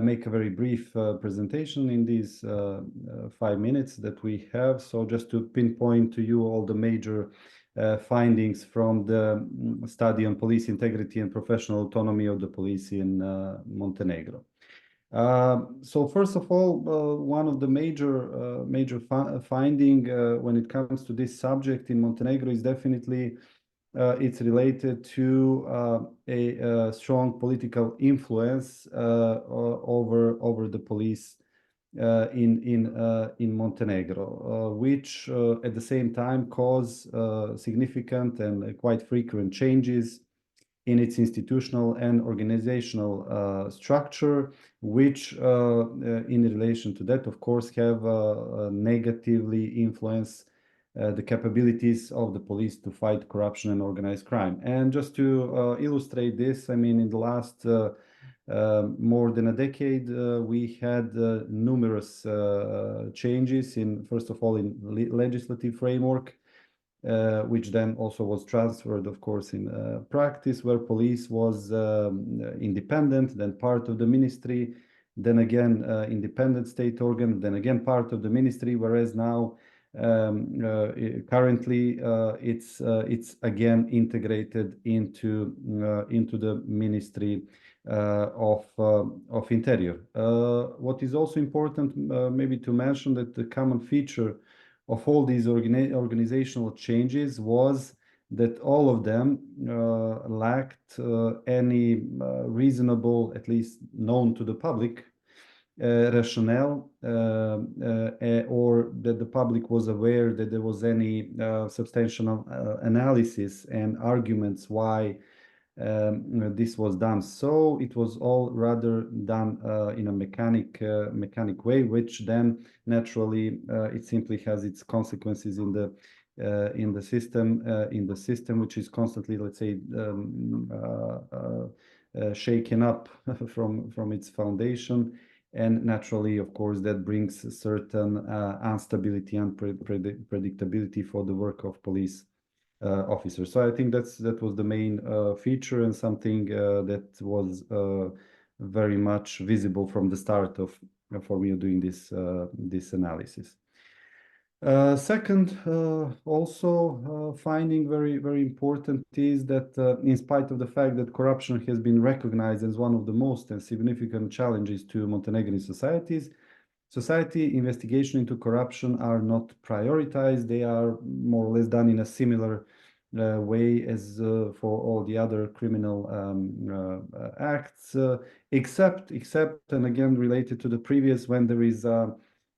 make a very brief presentation in these 5 minutes that we have. So just to pinpoint to you all the major findings from the study on police integrity and professional autonomy of the police in Montenegro. So first of all, one of the major finding when it comes to this subject in Montenegro is definitely it's related to a strong political influence over the police in Montenegro, which at the same time cause significant and quite frequent changes in its institutional and organizational structure, which in relation to that, of course, have negatively influenced the capabilities of the police to fight corruption and organized crime. And just to illustrate this, I mean, in the last more than a decade, we had numerous changes in, first of all, in legislative framework, which then also was transferred, of course, in practice, where police was independent, then part of the ministry, then again independent state organ, then again part of the ministry, whereas now currently it's again integrated into the Ministry of Interior. What is also important maybe to mention that the common feature of all these organizational changes was that all of them lacked any reasonable, at least known to the public, rationale, or that the public was aware that there was any substantial analysis and arguments why this was done. So it was all rather done in a mechanic way, which then naturally it simply has its consequences in the system, which is constantly, let's say, shaken up from its foundation. And naturally, of course, that brings a certain instability and predictability for the work of police officers. So I think that was the main feature, and something that was very much visible from the start for me doing this analysis. Second, also finding very important is that in spite of the fact that corruption has been recognized as one of the most and significant challenges to Montenegrin society, investigation into corruption are not prioritized. They are more or less done in a similar way as for all the other criminal acts, except and again related to the previous, when there is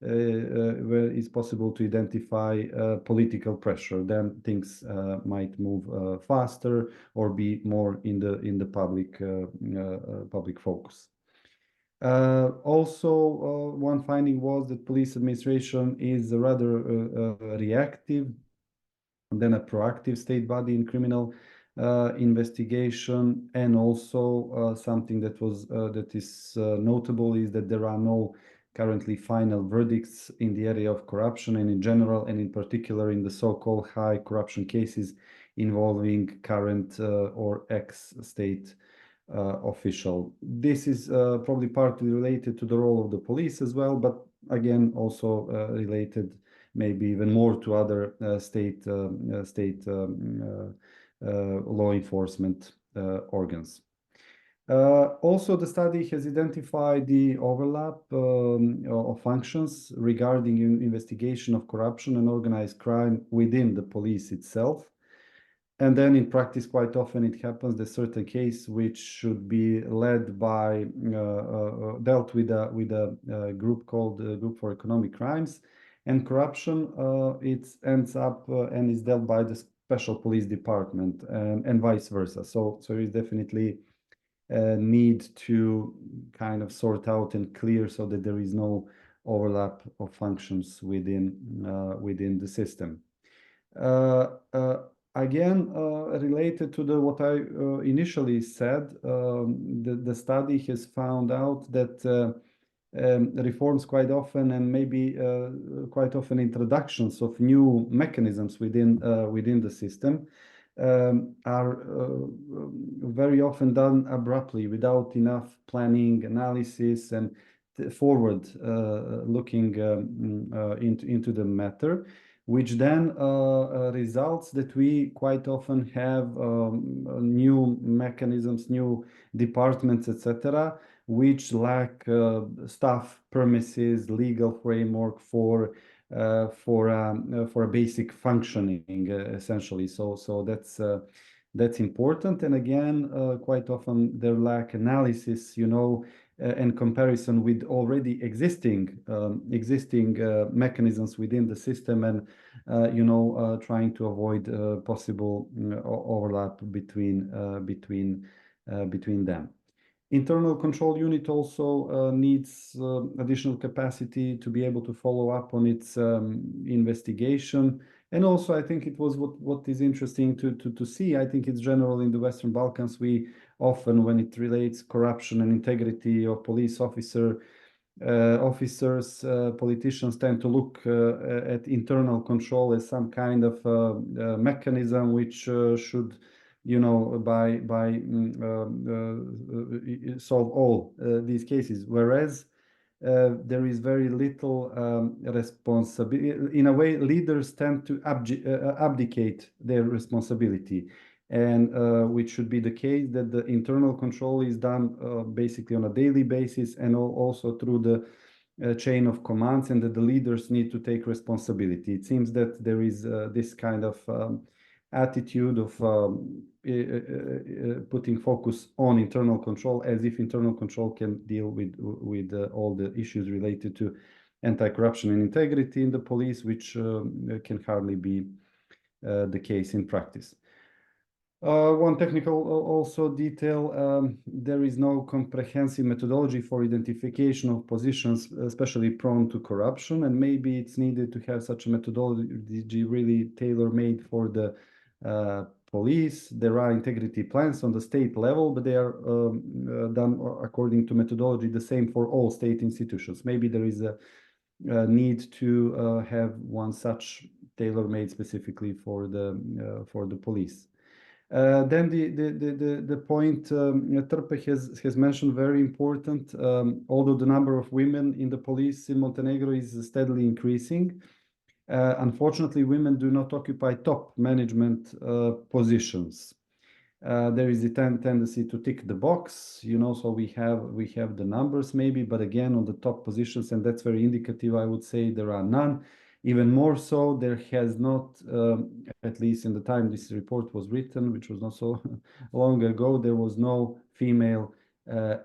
where it's possible to identify political pressure, then things might move faster or be more in the public focus. Also, one finding was that police administration is rather reactive than a proactive state body in criminal investigation, and also something that is notable is that there are no currently final verdicts in the area of corruption, and in general, and in particular in the so-called high corruption cases involving current or ex-state official. This is probably partly related to the role of the police as well, but again also related maybe even more to other state law enforcement organs. Also, the study has identified the overlap of functions regarding investigation of corruption and organized crime within the police itself. And then in practice, quite often it happens that certain case which should be led by, dealt with a group called Group for Economic Crimes and Corruption, it ends up and is dealt by the Special Police Department and vice versa. So there is definitely a need to kind of sort out and clear so that there is no overlap of functions within the system. Again, related to what I initially said, the study has found out that reforms quite often and maybe quite often introductions of new mechanisms within the system are very often done abruptly without enough planning, analysis, and forward looking into the matter, which then results that we quite often have new mechanisms, new departments, etc., which lack staff, premises, legal framework for a basic functioning, essentially. So that's important. And again, quite often there lack analysis, and comparison with already existing mechanisms within the system, and trying to avoid possible overlap between them. Internal control unit also needs additional capacity to be able to follow up on its investigation. And also, I think it was what is interesting to see. I think it's general in the Western Balkans. We often, when it relates corruption and integrity of police officers, politicians tend to look at internal control as some kind of mechanism which should, solve all these cases, whereas there is very little responsibility. In a way, leaders tend to abdicate their responsibility, and which should be the case, that the internal control is done basically on a daily basis, and also through the chain of commands, and that the leaders need to take responsibility. It seems that there is this kind of attitude of putting focus on internal control, as if internal control can deal with all the issues related to anti-corruption and integrity in the police, which can hardly be the case in practice. One technical also detail, there is no comprehensive methodology for identification of positions, especially prone to corruption, and maybe it's needed to have such a methodology really tailor-made for the police. There are integrity plans on the state level, but they are done according to methodology the same for all state institutions. Maybe there is a need to have one such tailor-made specifically for the police. Then the point Trpe has mentioned, very important. Although the number of women in the police in Montenegro is steadily increasing, unfortunately, women do not occupy top management positions. There is a tendency to tick the box, so we have the numbers maybe, but again, on the top positions, and that's very indicative, I would say there are none. Even more so, there has not, at least in the time this report was written, which was not so long ago, there was no female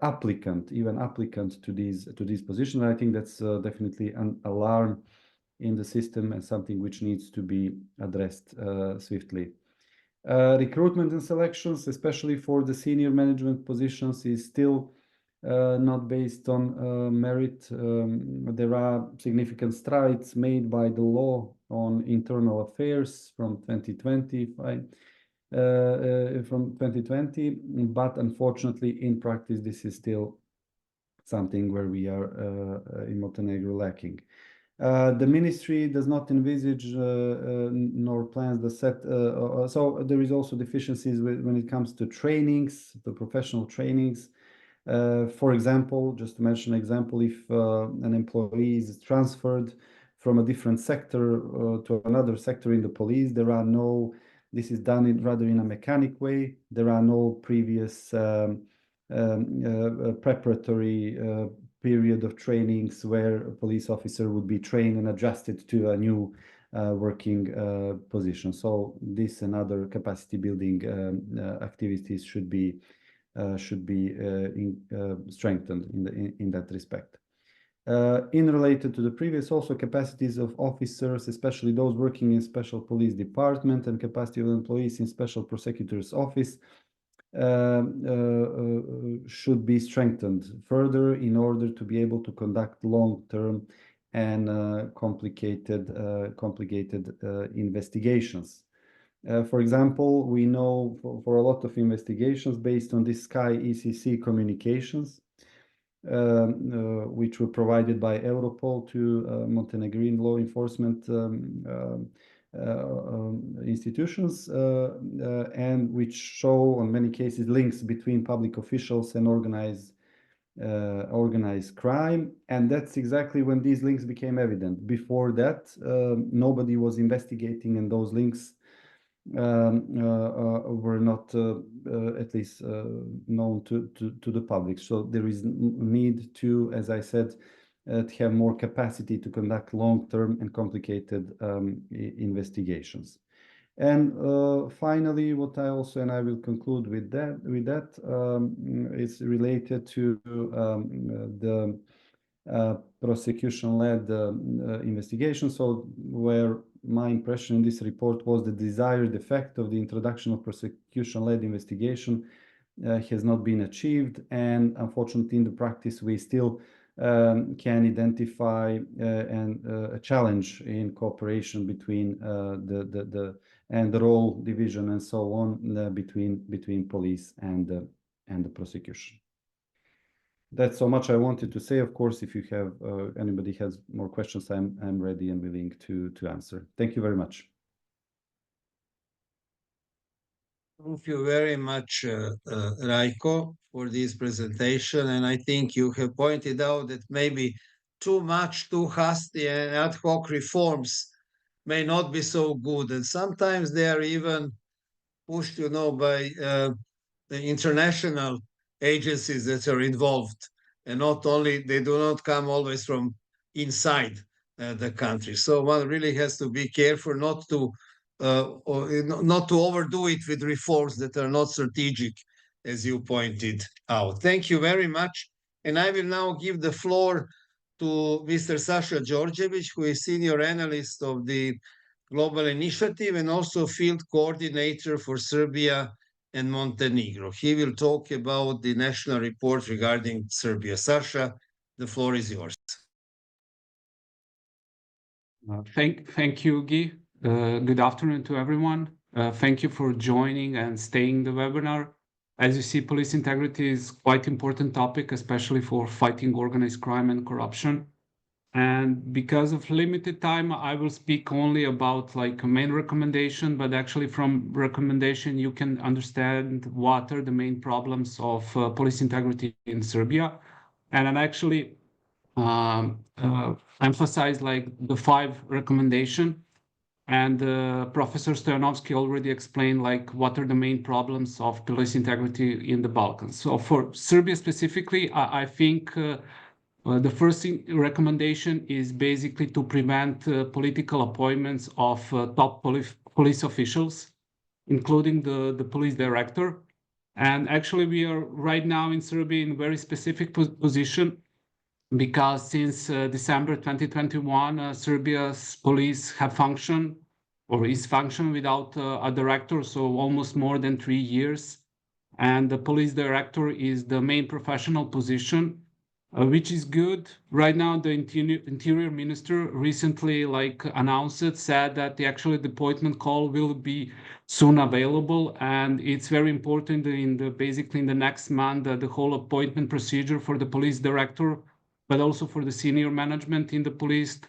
applicant to these positions. I think that's definitely an alarm in the system and something which needs to be addressed swiftly. Recruitment and selections, especially for the senior management positions, is still not based on merit. There are significant strides made by the law on internal affairs from 2020, but unfortunately in practice this is still something where we are in Montenegro lacking. The ministry does not envisage nor plans the set. So there is also deficiencies when it comes to trainings, the professional trainings. For example, just to mention an example, if an employee is transferred from a different sector to another sector in the police, this is done rather in a mechanic way. There are no previous preparatory period of trainings where a police officer would be trained and adjusted to a new working position. So this and other capacity building activities should be strengthened in that respect. In related to the previous, also capacities of officers, especially those working in special police department, and capacity of employees in special prosecutor's office should be strengthened further in order to be able to conduct long-term and complicated investigations. For example, we know for a lot of investigations based on this Sky ECC communications, which were provided by Europol to Montenegrin law enforcement institutions, and which show on many cases links between public officials and organized crime. And that's exactly when these links became evident. Before that, nobody was investigating, and those links were not at least known to the public. So there is need to, as I said, to have more capacity to conduct long-term and complicated investigations. And finally, what I also, and I will conclude with that, is related to the prosecution-led investigation. So where my impression in this report was the desired effect of the introduction of prosecution-led investigation has not been achieved, and unfortunately in the practice we still can identify a challenge in cooperation between the role division and so on between police and the prosecution. That's so much I wanted to say. Of course, if you have anybody has more questions, I'm ready and willing to answer. Thank you very much. Thank you very much, Rajko, for this presentation. And I think you have pointed out that maybe too hasty and ad hoc reforms may not be so good. And sometimes they are even pushed, by the international agencies that are involved. And not only, they do not come always from inside the country. So one really has to be careful not to overdo it with reforms that are not strategic, as you pointed out. Thank you very much. And I will now give the floor to Mr. Sasha Georgievich, who is senior analyst of the Global Initiative and also field coordinator for Serbia and Montenegro. He will talk about the national report regarding Serbia. Sasha, the floor is yours. Thank you, Guy. Good afternoon to everyone. Thank you for joining and staying the webinar. As you see, police integrity is quite important topic, especially for fighting organized crime and corruption. And because of limited time, I will speak only about like a main recommendation, but actually from recommendation, you can understand what are the main problems of police integrity in Serbia. And I'd actually emphasize like the 5 recommendation. And Professor Stoyanovsky already explained like what are the main problems of police integrity in the Balkans. So for Serbia specifically, I think the first recommendation is basically to prevent political appointments of top police officials, including the police director. And actually, we are right now in Serbia in a very specific position because since December 2021, Serbia's police have functioned or is functioning without a director, so almost more than 3 years. And the police director is the main professional position, which is good. Right now, the interior minister recently said that the appointment call will be soon available, and it's very important basically in the next month that the whole appointment procedure for the police director, but also for the senior management in the police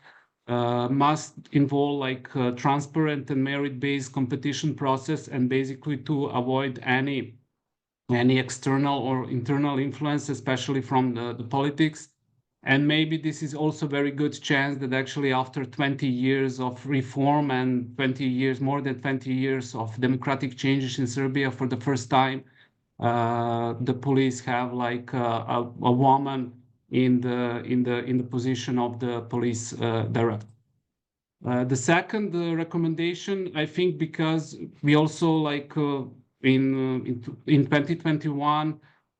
must involve like a transparent and merit-based competition process, and basically to avoid any external or internal influence, especially from the politics. And maybe this is also a very good chance that actually after 20 years of reform and more than 20 years of democratic changes in Serbia, for the first time, the police have like a woman in the position of the police director. The second recommendation, I think, because we also like in 2021,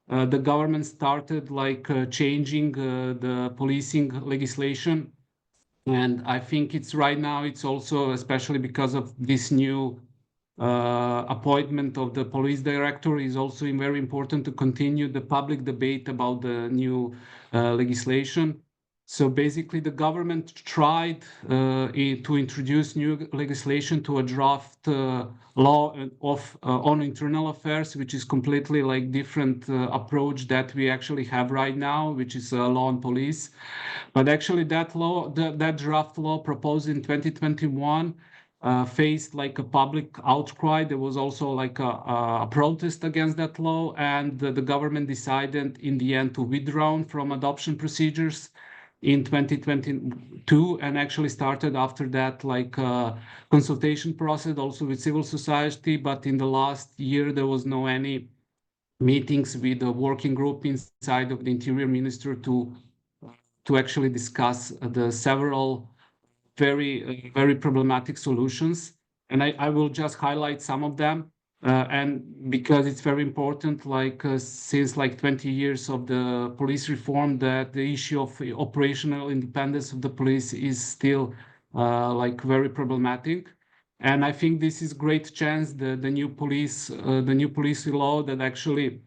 the government started like changing the policing legislation, and I think it's right now it's also especially because of this new appointment of the police director is also very important to continue the public debate about the new legislation. So basically, the government tried to introduce new legislation to a draft law on internal affairs, which is completely like different approach that we actually have right now, which is law on police. But actually, that law, that draft law proposed in 2021. Faced like a public outcry. There was also like a protest against that law, and the government decided in the end to withdraw from adoption procedures in 2022, and actually started after that like a consultation process also with civil society. But in the last year, there was no any meetings with the working group inside of the Interior Minister to actually discuss the several very problematic solutions, and I will just highlight some of them. And because it's very important, like since like 20 years of the police reform, that the issue of operational independence of the police is still like very problematic. And I think this is great chance the new police law that actually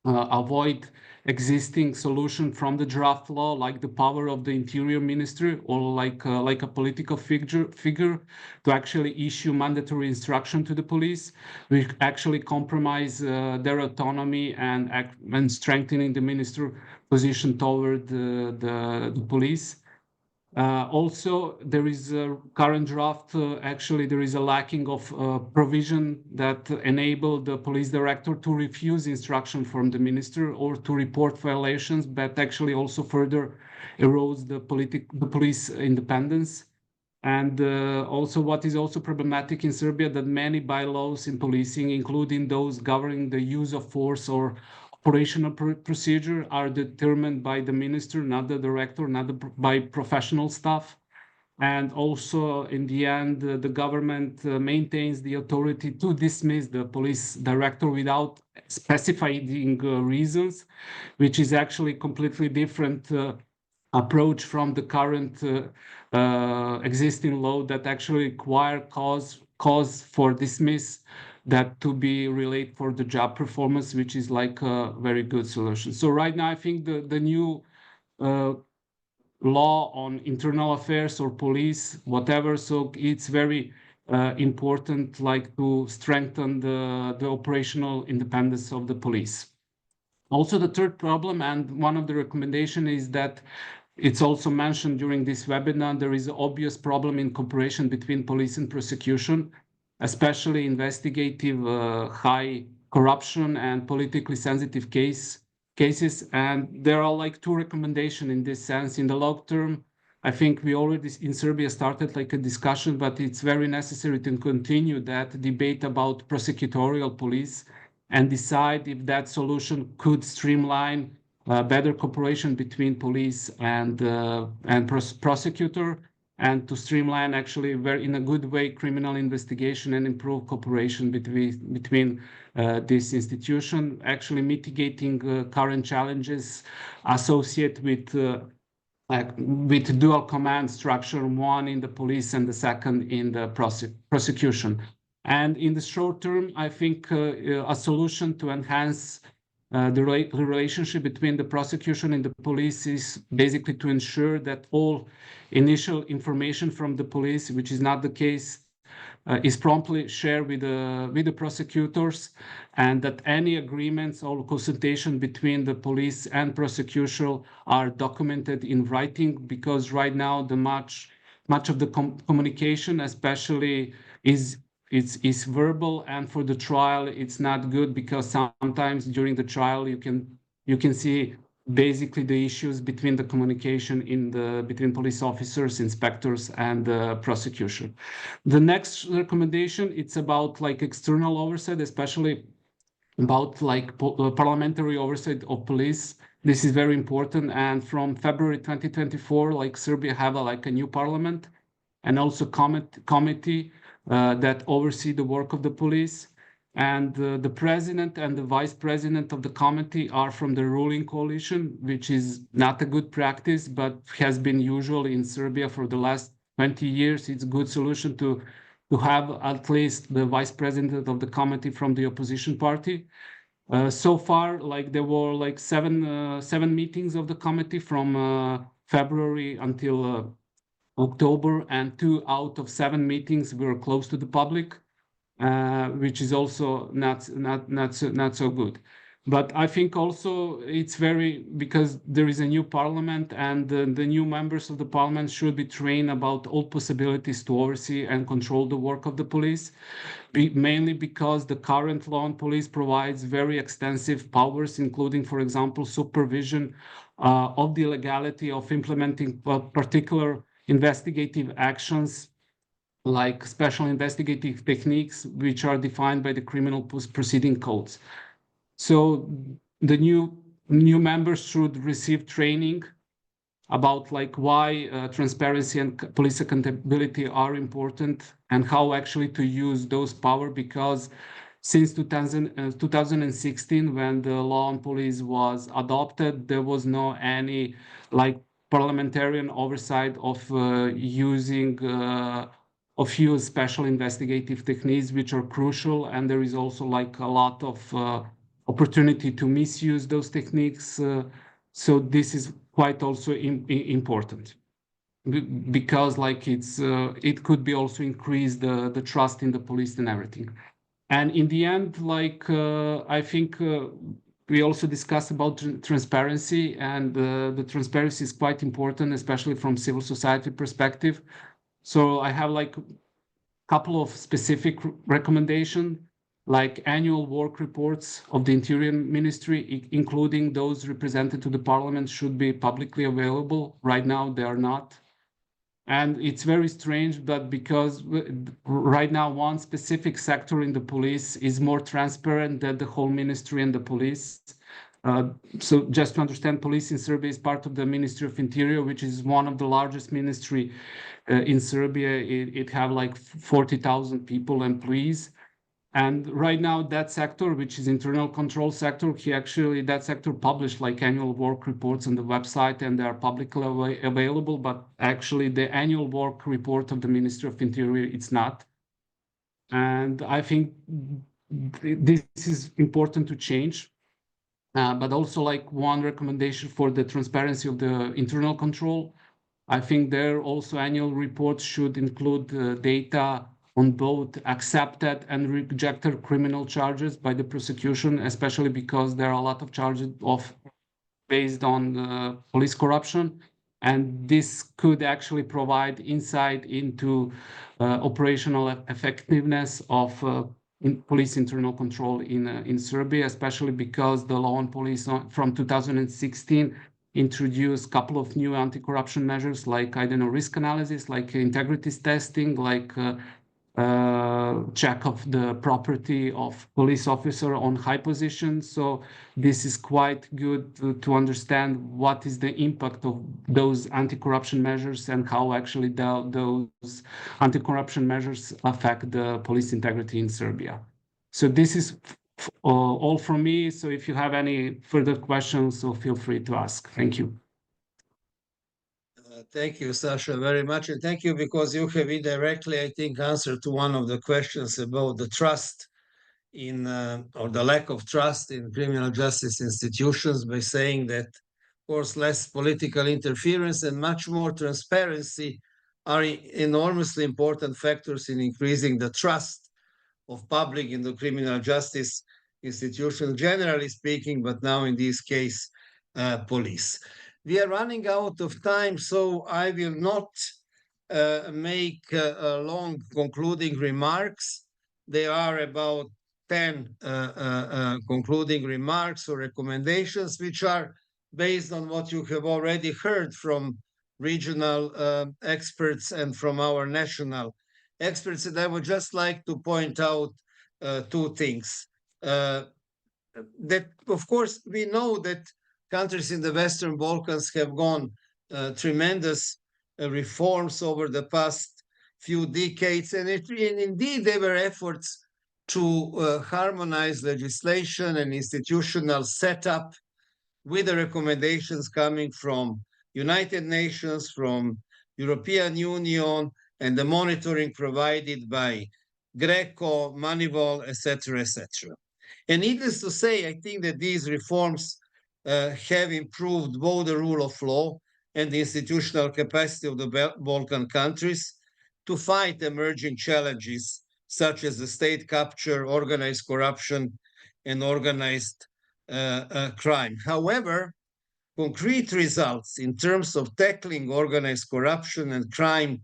avoid existing solution from the draft law, like the power of the Interior Ministry, or like a political figure to actually issue mandatory instruction to the police, which actually compromise their autonomy and strengthening the minister position toward the police. Also, there is a current draft. Actually, there is a lacking of provision that enable the police director to refuse instruction from the minister or to report violations, but actually also further erodes the police independence. And also, what is also problematic in Serbia, that many bylaws in policing, including those governing the use of force or operational procedure, are determined by the minister, not the director, not by professional staff. And also, in the end, the government maintains the authority to dismiss the police director without specifying reasons, which is actually completely different approach from the current existing law that actually require cause for dismiss that to be related for the job performance, which is like a very good solution. So right now, I think the new law on internal affairs or police, whatever, so it's very important, like to strengthen the operational independence of the police. Also, the third problem, and one of the recommendation, is that it's also mentioned during this webinar, there is an obvious problem in cooperation between police and prosecution, especially investigative high corruption and politically sensitive cases. And there are like two recommendations in this sense. In the long term, I think we already in Serbia started like a discussion, but it's very necessary to continue that debate about prosecutorial police and decide if that solution could streamline better cooperation between police and prosecutor, and to streamline actually in a good way criminal investigation and improve cooperation between this institution, actually mitigating current challenges associated with dual command structure, one in the police and the second in the prosecution. And in the short term, I think a solution to enhance the relationship between the prosecution and the police is basically to ensure that all initial information from the police, which is not the case, is promptly shared with the prosecutors, and that any agreements or consultation between the police and prosecution are documented in writing, because right now the much much of the communication, especially is verbal, and for the trial it's not good, because sometimes during the trial you can see basically the issues between the communication between police officers, inspectors, and the prosecution. The next recommendation, it's about like external oversight, especially about like parliamentary oversight of police. This is very important. And from February 2024, like Serbia have a new parliament and also committee that oversee the work of the police. And the president and the vice president of the committee are from the ruling coalition, which is not a good practice, but has been usual in Serbia for the last 20 years. It's a good solution to have at least the vice president of the committee from the opposition party. So far, like there were like seven meetings of the committee from February until October, and 2 out of 7 meetings were closed to the public, which is also not so good. But I think also it's because there is a new parliament, and the new members of the parliament should be trained about all possibilities to oversee and control the work of the police, mainly because the current law on police provides very extensive powers, including, for example, supervision of the legality of implementing particular investigative actions, like special investigative techniques, which are defined by the criminal proceeding codes. So the new members should receive training about like why transparency and police accountability are important, and how actually to use those power, because since 2016, when the law on police was adopted, there was no any like parliamentarian oversight of using special investigative techniques, which are crucial, and there is also like a lot of opportunity to misuse those techniques. So this is quite also important, because like it could be also increase the trust in the police and everything. And in the end, like I think we also discussed about transparency, and the transparency is quite important, especially from civil society perspective. So I have like a couple of specific recommendations, like annual work reports of the Interior Ministry, including those represented to the parliament, should be publicly available. Right now, they are not. And it's very strange, but because right now one specific sector in the police is more transparent than the whole ministry and the police. So just to understand, police in Serbia is part of the Ministry of Interior, which is one of the largest ministry in Serbia. It have like 40,000 people, employees. And right now that sector, which is internal control sector, that sector published like annual work reports on the website, and they are publicly available, but actually the annual work report of the Ministry of Interior, it's not. And I think this is important to change. But also like one recommendation for the transparency of the internal control, I think their also annual reports should include data on both accepted and rejected criminal charges by the prosecution, especially because there are a lot of charges based on police corruption. And this could actually provide insight into operational effectiveness of police internal control in Serbia, especially because the law on police from 2016 introduced a couple of new anti-corruption measures, like, I don't know, risk analysis, like integrity testing, like check of the property of police officer on high positions. So this is quite good to understand what is the impact of those anti-corruption measures, and how actually those anti-corruption measures affect the police integrity in Serbia. So this is all from me. So if you have any further questions, so feel free to ask. Thank you. Thank you, Sasha, very much. And thank you, because you have indirectly, I think, answered to one of the questions about the trust in, or the lack of trust in criminal justice institutions, by saying that, of course, less political interference and much more transparency are enormously important factors in increasing the trust of public in the criminal justice institution, generally speaking, but now in this case, police. We are running out of time, so I will not make long concluding remarks. There are about 10 concluding remarks or recommendations, which are based on what you have already heard from regional experts and from our national experts. And I would just like to point out two things. That, of course, we know that countries in the Western Balkans have gone tremendous reforms over the past few decades, and indeed there were efforts to harmonize legislation and institutional setup with the recommendations coming from United Nations, from European Union, and the monitoring provided by Greco, Moneyval, etc., etc. And needless to say, I think that these reforms have improved both the rule of law and the institutional capacity of the Balkan countries to fight emerging challenges such as the state capture, organized corruption, and organized crime. However, concrete results in terms of tackling organized corruption and crime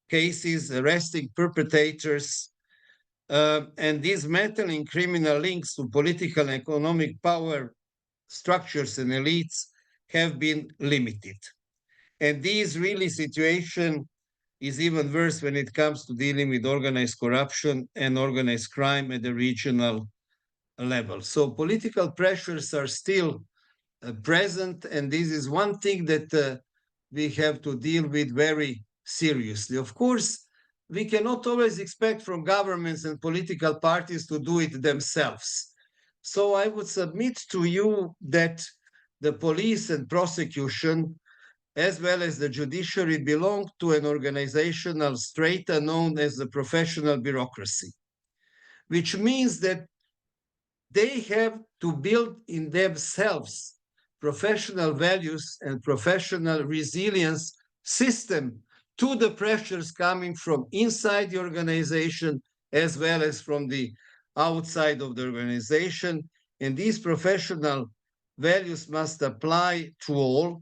cases, arresting perpetrators, and dismantling criminal links to political and economic power structures and elites have been limited. And this really situation is even worse when it comes to dealing with organized corruption and organized crime at the regional level. So political pressures are still present, and this is one thing that we have to deal with very seriously. Of course, we cannot always expect from governments and political parties to do it themselves. So I would submit to you that the police and prosecution, as well as the judiciary, belong to an organizational strata known as the professional bureaucracy, which means that they have to build in themselves professional values and professional resilience system to the pressures coming from inside the organization as well as from the outside of the organization. And these professional values must apply to all,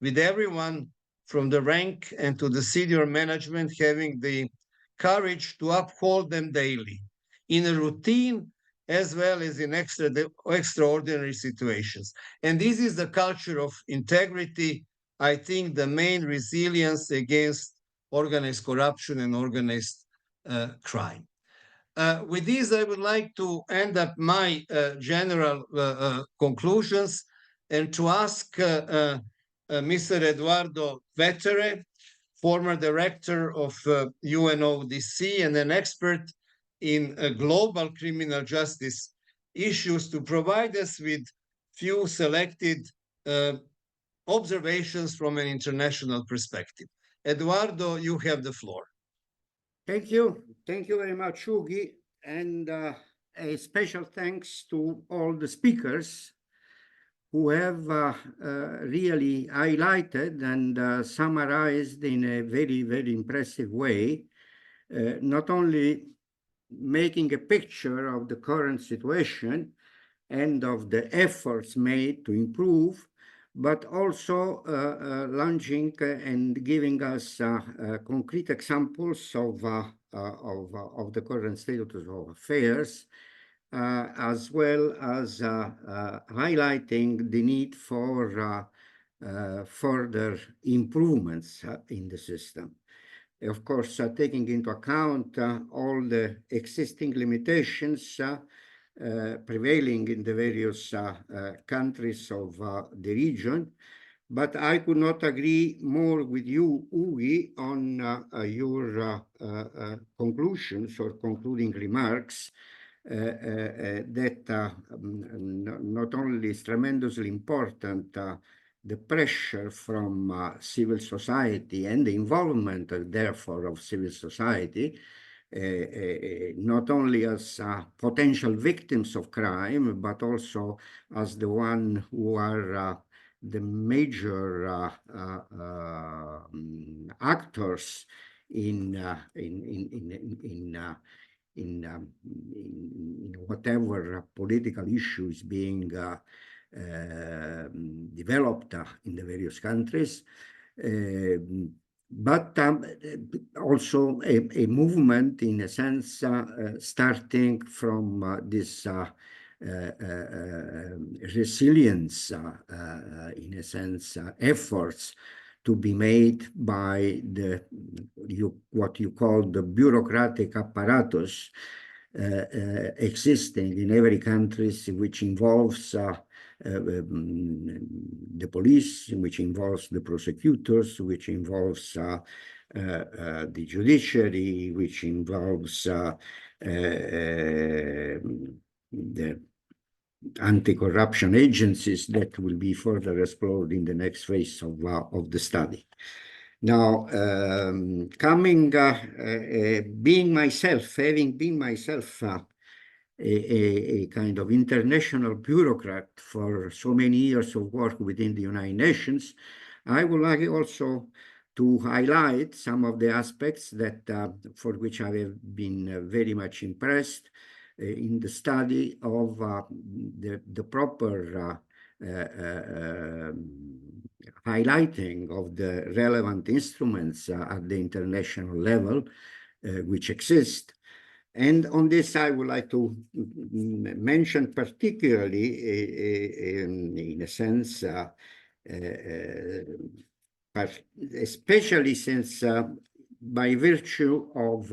with everyone from the rank and to the senior management having the courage to uphold them daily in a routine as well as in extraordinary situations. And this is the culture of integrity, I think, the main resilience against organized corruption and organized crime. With this, I would like to end up my general conclusions and to ask Mr. Eduardo Vettere, former director of UNODC and an expert in global criminal justice issues, to provide us with few selected observations from an international perspective. Eduardo, you have the floor. Thank you. Thank you very much, Ugi. And a special thanks to all the speakers who have really highlighted and summarized in a very, very impressive way, not only making a picture of the current situation and of the efforts made to improve, but also launching and giving us concrete examples of the current status of affairs, as well as highlighting the need for further improvements in the system. Of course, taking into account all the existing limitations prevailing in the various countries of the region. But I could not agree more with you, Ugi, on your conclusions or concluding remarks that not only is tremendously important the pressure from civil society and the involvement, therefore, of civil society, not only as potential victims of crime, but also as the one who are the major actors in whatever political issues being developed in the various countries. but also a movement, in a sense, starting from this resilience, in a sense, efforts to be made by what you call the bureaucratic apparatus existing in every country, which involves the police, which involves the prosecutors, which involves the judiciary, which involves the anti-corruption agencies that will be further explored in the next phase of the study. Now, being myself, having been myself a kind of international bureaucrat for so many years of work within the United Nations, I would like also to highlight some of the aspects that for which I have been very much impressed in the study of the proper highlighting of the relevant instruments at the international level which exist. And on this, I would like to mention particularly, in a sense, especially since by virtue of,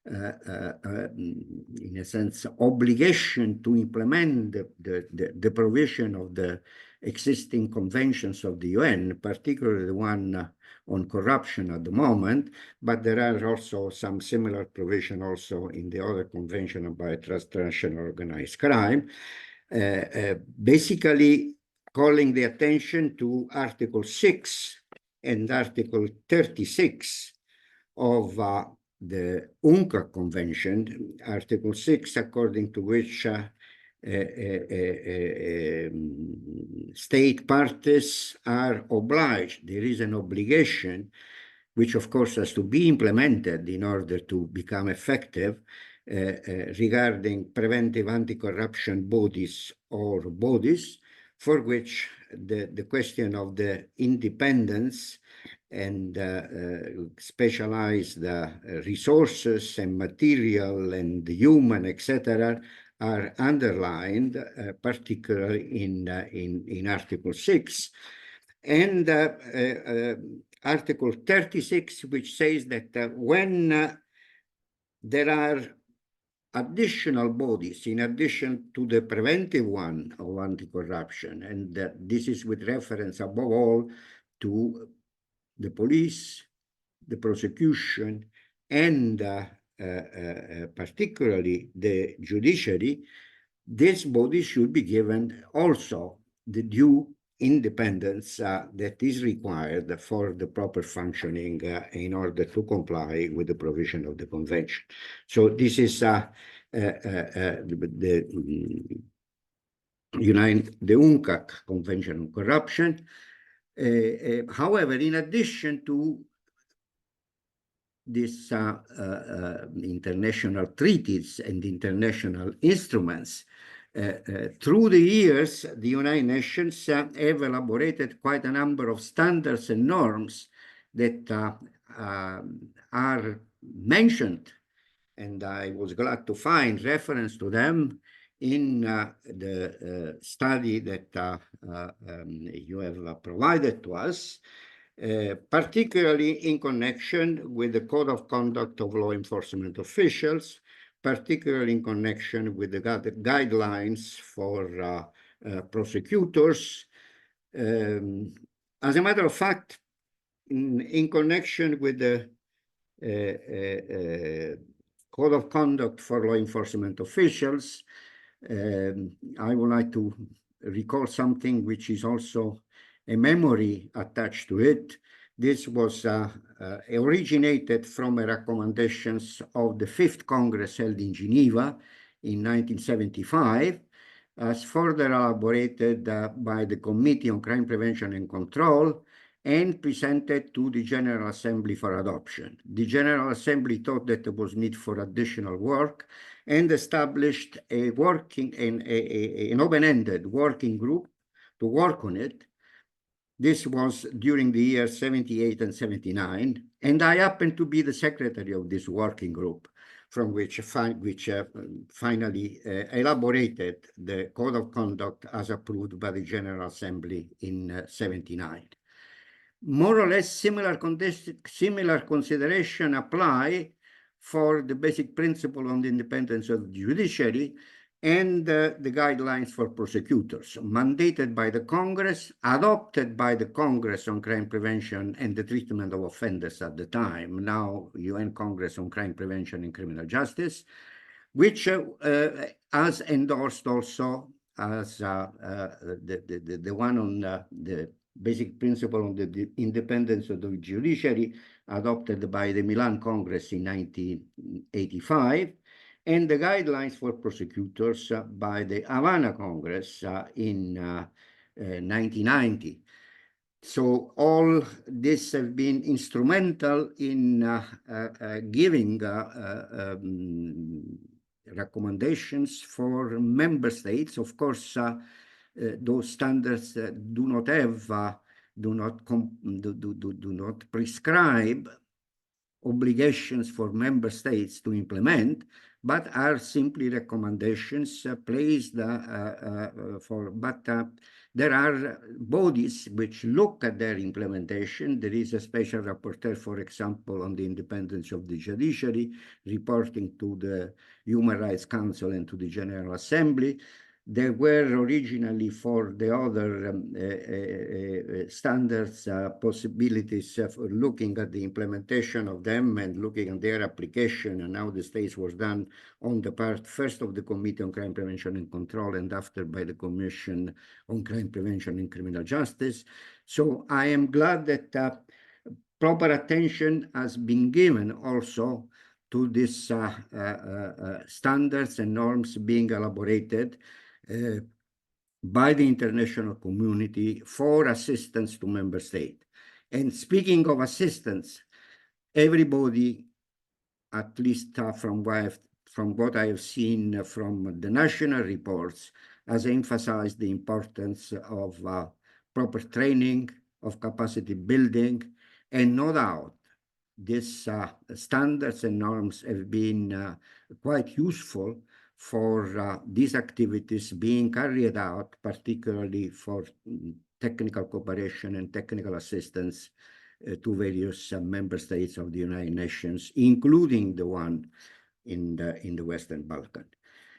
in a sense, obligation to implement the provision of the existing conventions of the UN, particularly the one on corruption at the moment, but there are also some similar provision also in the other convention about transnational organized crime, basically calling the attention to Article 6 and Article 36 of the UNCTAD Convention, Article 6, according to which state parties are obliged, there is an obligation, which of course has to be implemented in order to become effective, regarding preventive anti-corruption bodies or bodies, for which the question of the independence and specialized resources and material and human, etc., are underlined, particularly in Article 6. And Article 36, which says that when there are additional bodies, in addition to the preventive one of anti-corruption, and this is with reference above all to the police, the prosecution, and particularly the judiciary, this body should be given also the due independence that is required for the proper functioning in order to comply with the provision of the convention. So this is the UNCTAD Convention on Corruption. However, in addition to these international treaties and international instruments, through the years, the United Nations have elaborated quite a number of standards and norms that are mentioned, and I was glad to find reference to them in the study that you have provided to us, particularly in connection with the Code of Conduct of Law Enforcement Officials, particularly in connection with the guidelines for prosecutors. As a matter of fact, in connection with the Code of Conduct for Law Enforcement Officials, I would like to recall something which is also a memory attached to it. This was originated from recommendations of the 5th Congress held in Geneva in 1975, as further elaborated by the Committee on Crime Prevention and Control, and presented to the General Assembly for adoption. The General Assembly thought that there was need for additional work and established a working, an open-ended working group to work on it. This was during the years 78 and 79, and I happened to be the secretary of this working group, from which finally elaborated the code of conduct as approved by the General Assembly in 79. More or less similar consideration apply for the basic principle on the independence of the judiciary and the guidelines for prosecutors, mandated by the Congress, adopted by the Congress on Crime Prevention and the Treatment of Offenders at the time, now UN Congress on Crime Prevention and Criminal Justice, which has endorsed also as the one on the basic principle on the independence of the judiciary, adopted by the Milan Congress in 1985, and the guidelines for prosecutors by the Havana Congress in 1990. So all this have been instrumental in giving recommendations for member states. Of course, those standards do not prescribe obligations for member states to implement, but are simply recommendations placed there are bodies which look at their implementation. There is a special rapporteur, for example, on the independence of the judiciary, reporting to the Human Rights Council and to the General Assembly. There were originally for the other standards possibilities of looking at the implementation of them and looking at their application, and now the states was done on the part first of the Committee on Crime Prevention and Control and after by the Commission on Crime Prevention and Criminal Justice. So I am glad that proper attention has been given also to these standards and norms being elaborated by the international community for assistance to member states. And speaking of assistance, everybody, at least from what I have seen from the national reports, has emphasized the importance of proper training, of capacity building, and no doubt these standards and norms have been quite useful for these activities being carried out, particularly for technical cooperation and technical assistance to various member states of the United Nations, including the one in the Western Balkans.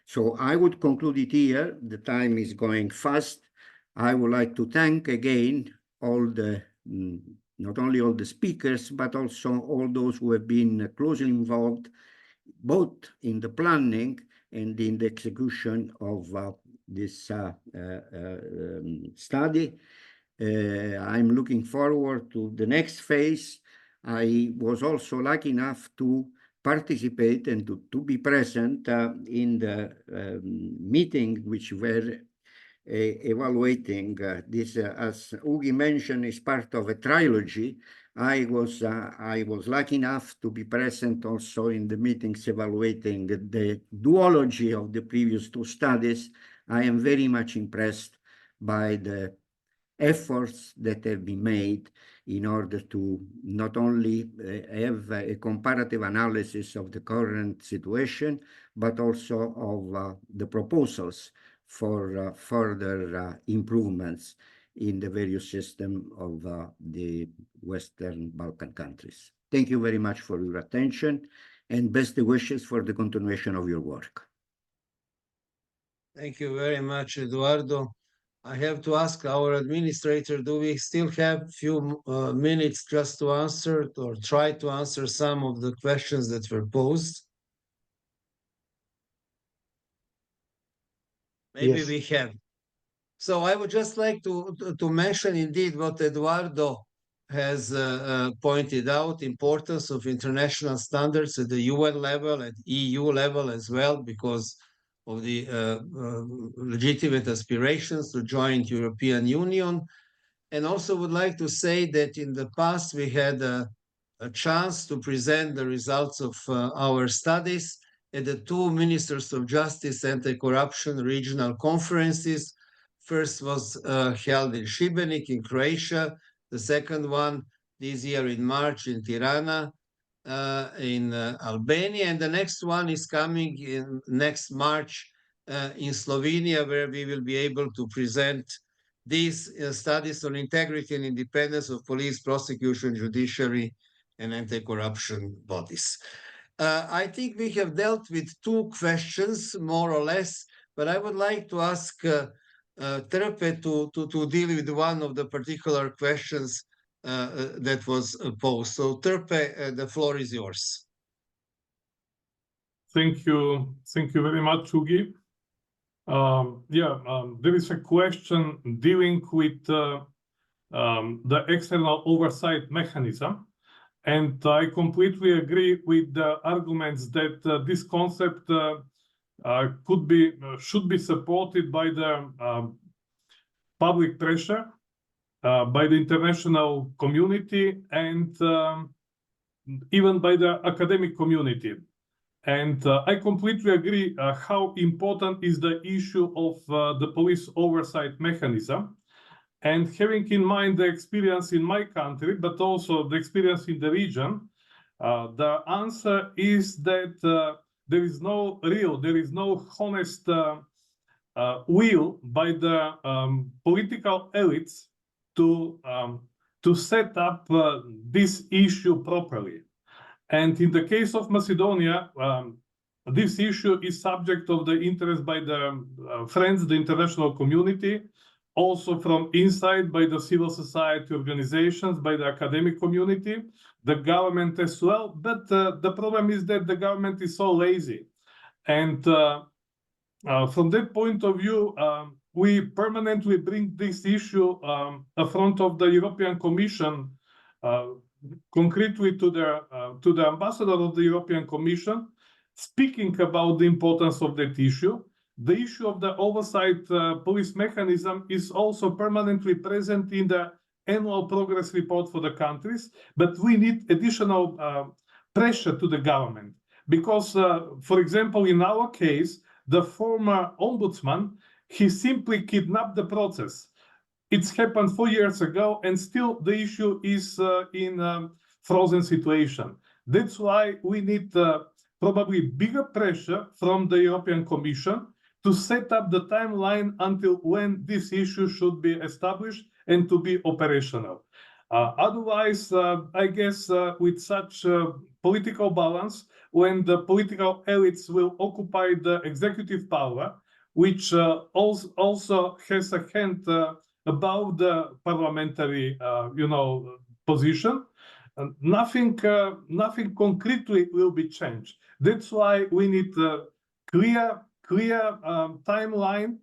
So I would conclude it here. The time is going fast. I would like to thank again all the, not only all the speakers, but also all those who have been closely involved, both in the planning and in the execution of this study. I'm looking forward to the next phase. I was also lucky enough to participate and to be present in the meeting which were evaluating this, as Ugi mentioned, is part of a trilogy. I was lucky enough to be present also in the meetings evaluating the duology of the previous two studies. I am very much impressed by the efforts that have been made in order to not only have a comparative analysis of the current situation, but also of the proposals for further improvements in the various system of the Western Balkan countries. Thank you very much for your attention and best wishes for the continuation of your work. Thank you very much, Eduardo. I have to ask our administrator, do we still have a few minutes just to answer or try to answer some of the questions that were posed? Maybe Yes. we have. So I would just like to mention indeed what Eduardo has pointed out, importance of international standards at the UN level, at EU level as well, because of the legitimate aspirations to join the European Union. And also would like to say that in the past we had a chance to present the results of our studies at the two Ministers of Justice Anti-Corruption regional conferences First was held in Šibenik in Croatia. The second one this year in March in Tirana in Albania. And the next one is coming in next March in Slovenia, where we will be able to present these studies on integrity and independence of police, prosecution, judiciary, and anti-corruption bodies. I think we have dealt with two questions, more or less, but I would like to ask Trpe to deal with one of the particular questions that was posed. So Trpe, the floor is yours. Thank you very much, Hugi. There is a question dealing with the external oversight mechanism. And I completely agree with the arguments that this concept should be supported by the public pressure, by the international community, and even by the academic community. And I completely agree how important is the issue of the police oversight mechanism. And having in mind the experience in my country, but also the experience in the region, the answer is that there is no honest will by the political elites to set up this issue properly. And in the case of Macedonia, this issue is subject of the interest by the friends, the international community, also from inside by the civil society organizations, by the academic community, the government as well. But the problem is that the government is so lazy. And from that point of view, we permanently bring this issue in front of the European Commission, concretely to the ambassador of the European Commission, speaking about the importance of that issue. The issue of the oversight police mechanism is also permanently present in the annual progress report for the countries, but we need additional pressure to the government. Because, for example, in our case, the former ombudsman, he simply kidnapped the process. It's happened 4 years ago, and still the issue is in a frozen situation. That's why we need probably bigger pressure from the European Commission to set up the timeline until when this issue should be established and to be operational. Otherwise, I guess with such political balance, when the political elites will occupy the executive power, which also has a hand above the parliamentary, position, nothing concretely will be changed. That's why we need a clear timeline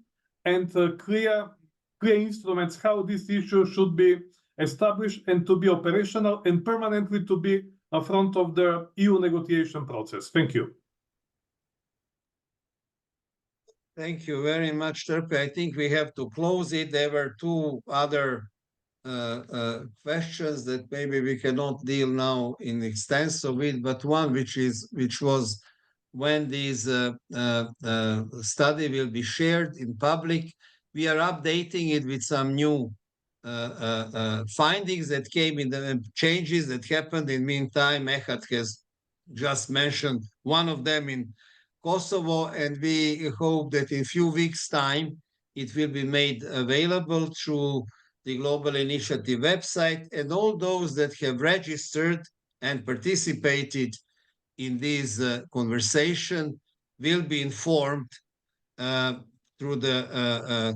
and clear instruments how this issue should be established and to be operational and permanently to be in front of the EU negotiation process. Thank you. Thank you very much, Trpe. I think we have to close it. There were two other questions that maybe we cannot deal now in extenso with, but one which was when this study will be shared in public. We are updating it with some new findings that came in the changes that happened in meantime. Ehad has just mentioned one of them in Kosovo, and we hope that in a few weeks' time it will be made available through the Global Initiative website, and all those that have registered and participated in this conversation will be informed through the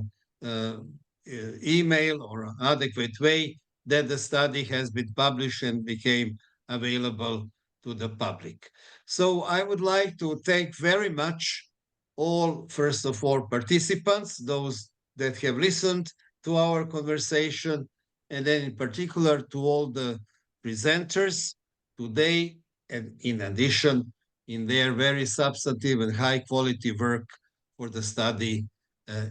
email or adequate way that the study has been published and became available to the public. So I would like to thank very much all, first of all, participants, those that have listened to our conversation, and then in particular to all the presenters today, and in addition, in their very substantive and high quality work for the study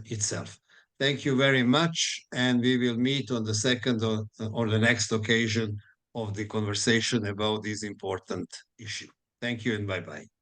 itself. Thank you very much, and we will meet on the second or the next occasion of the conversation about this important issue. Thank you and bye-bye.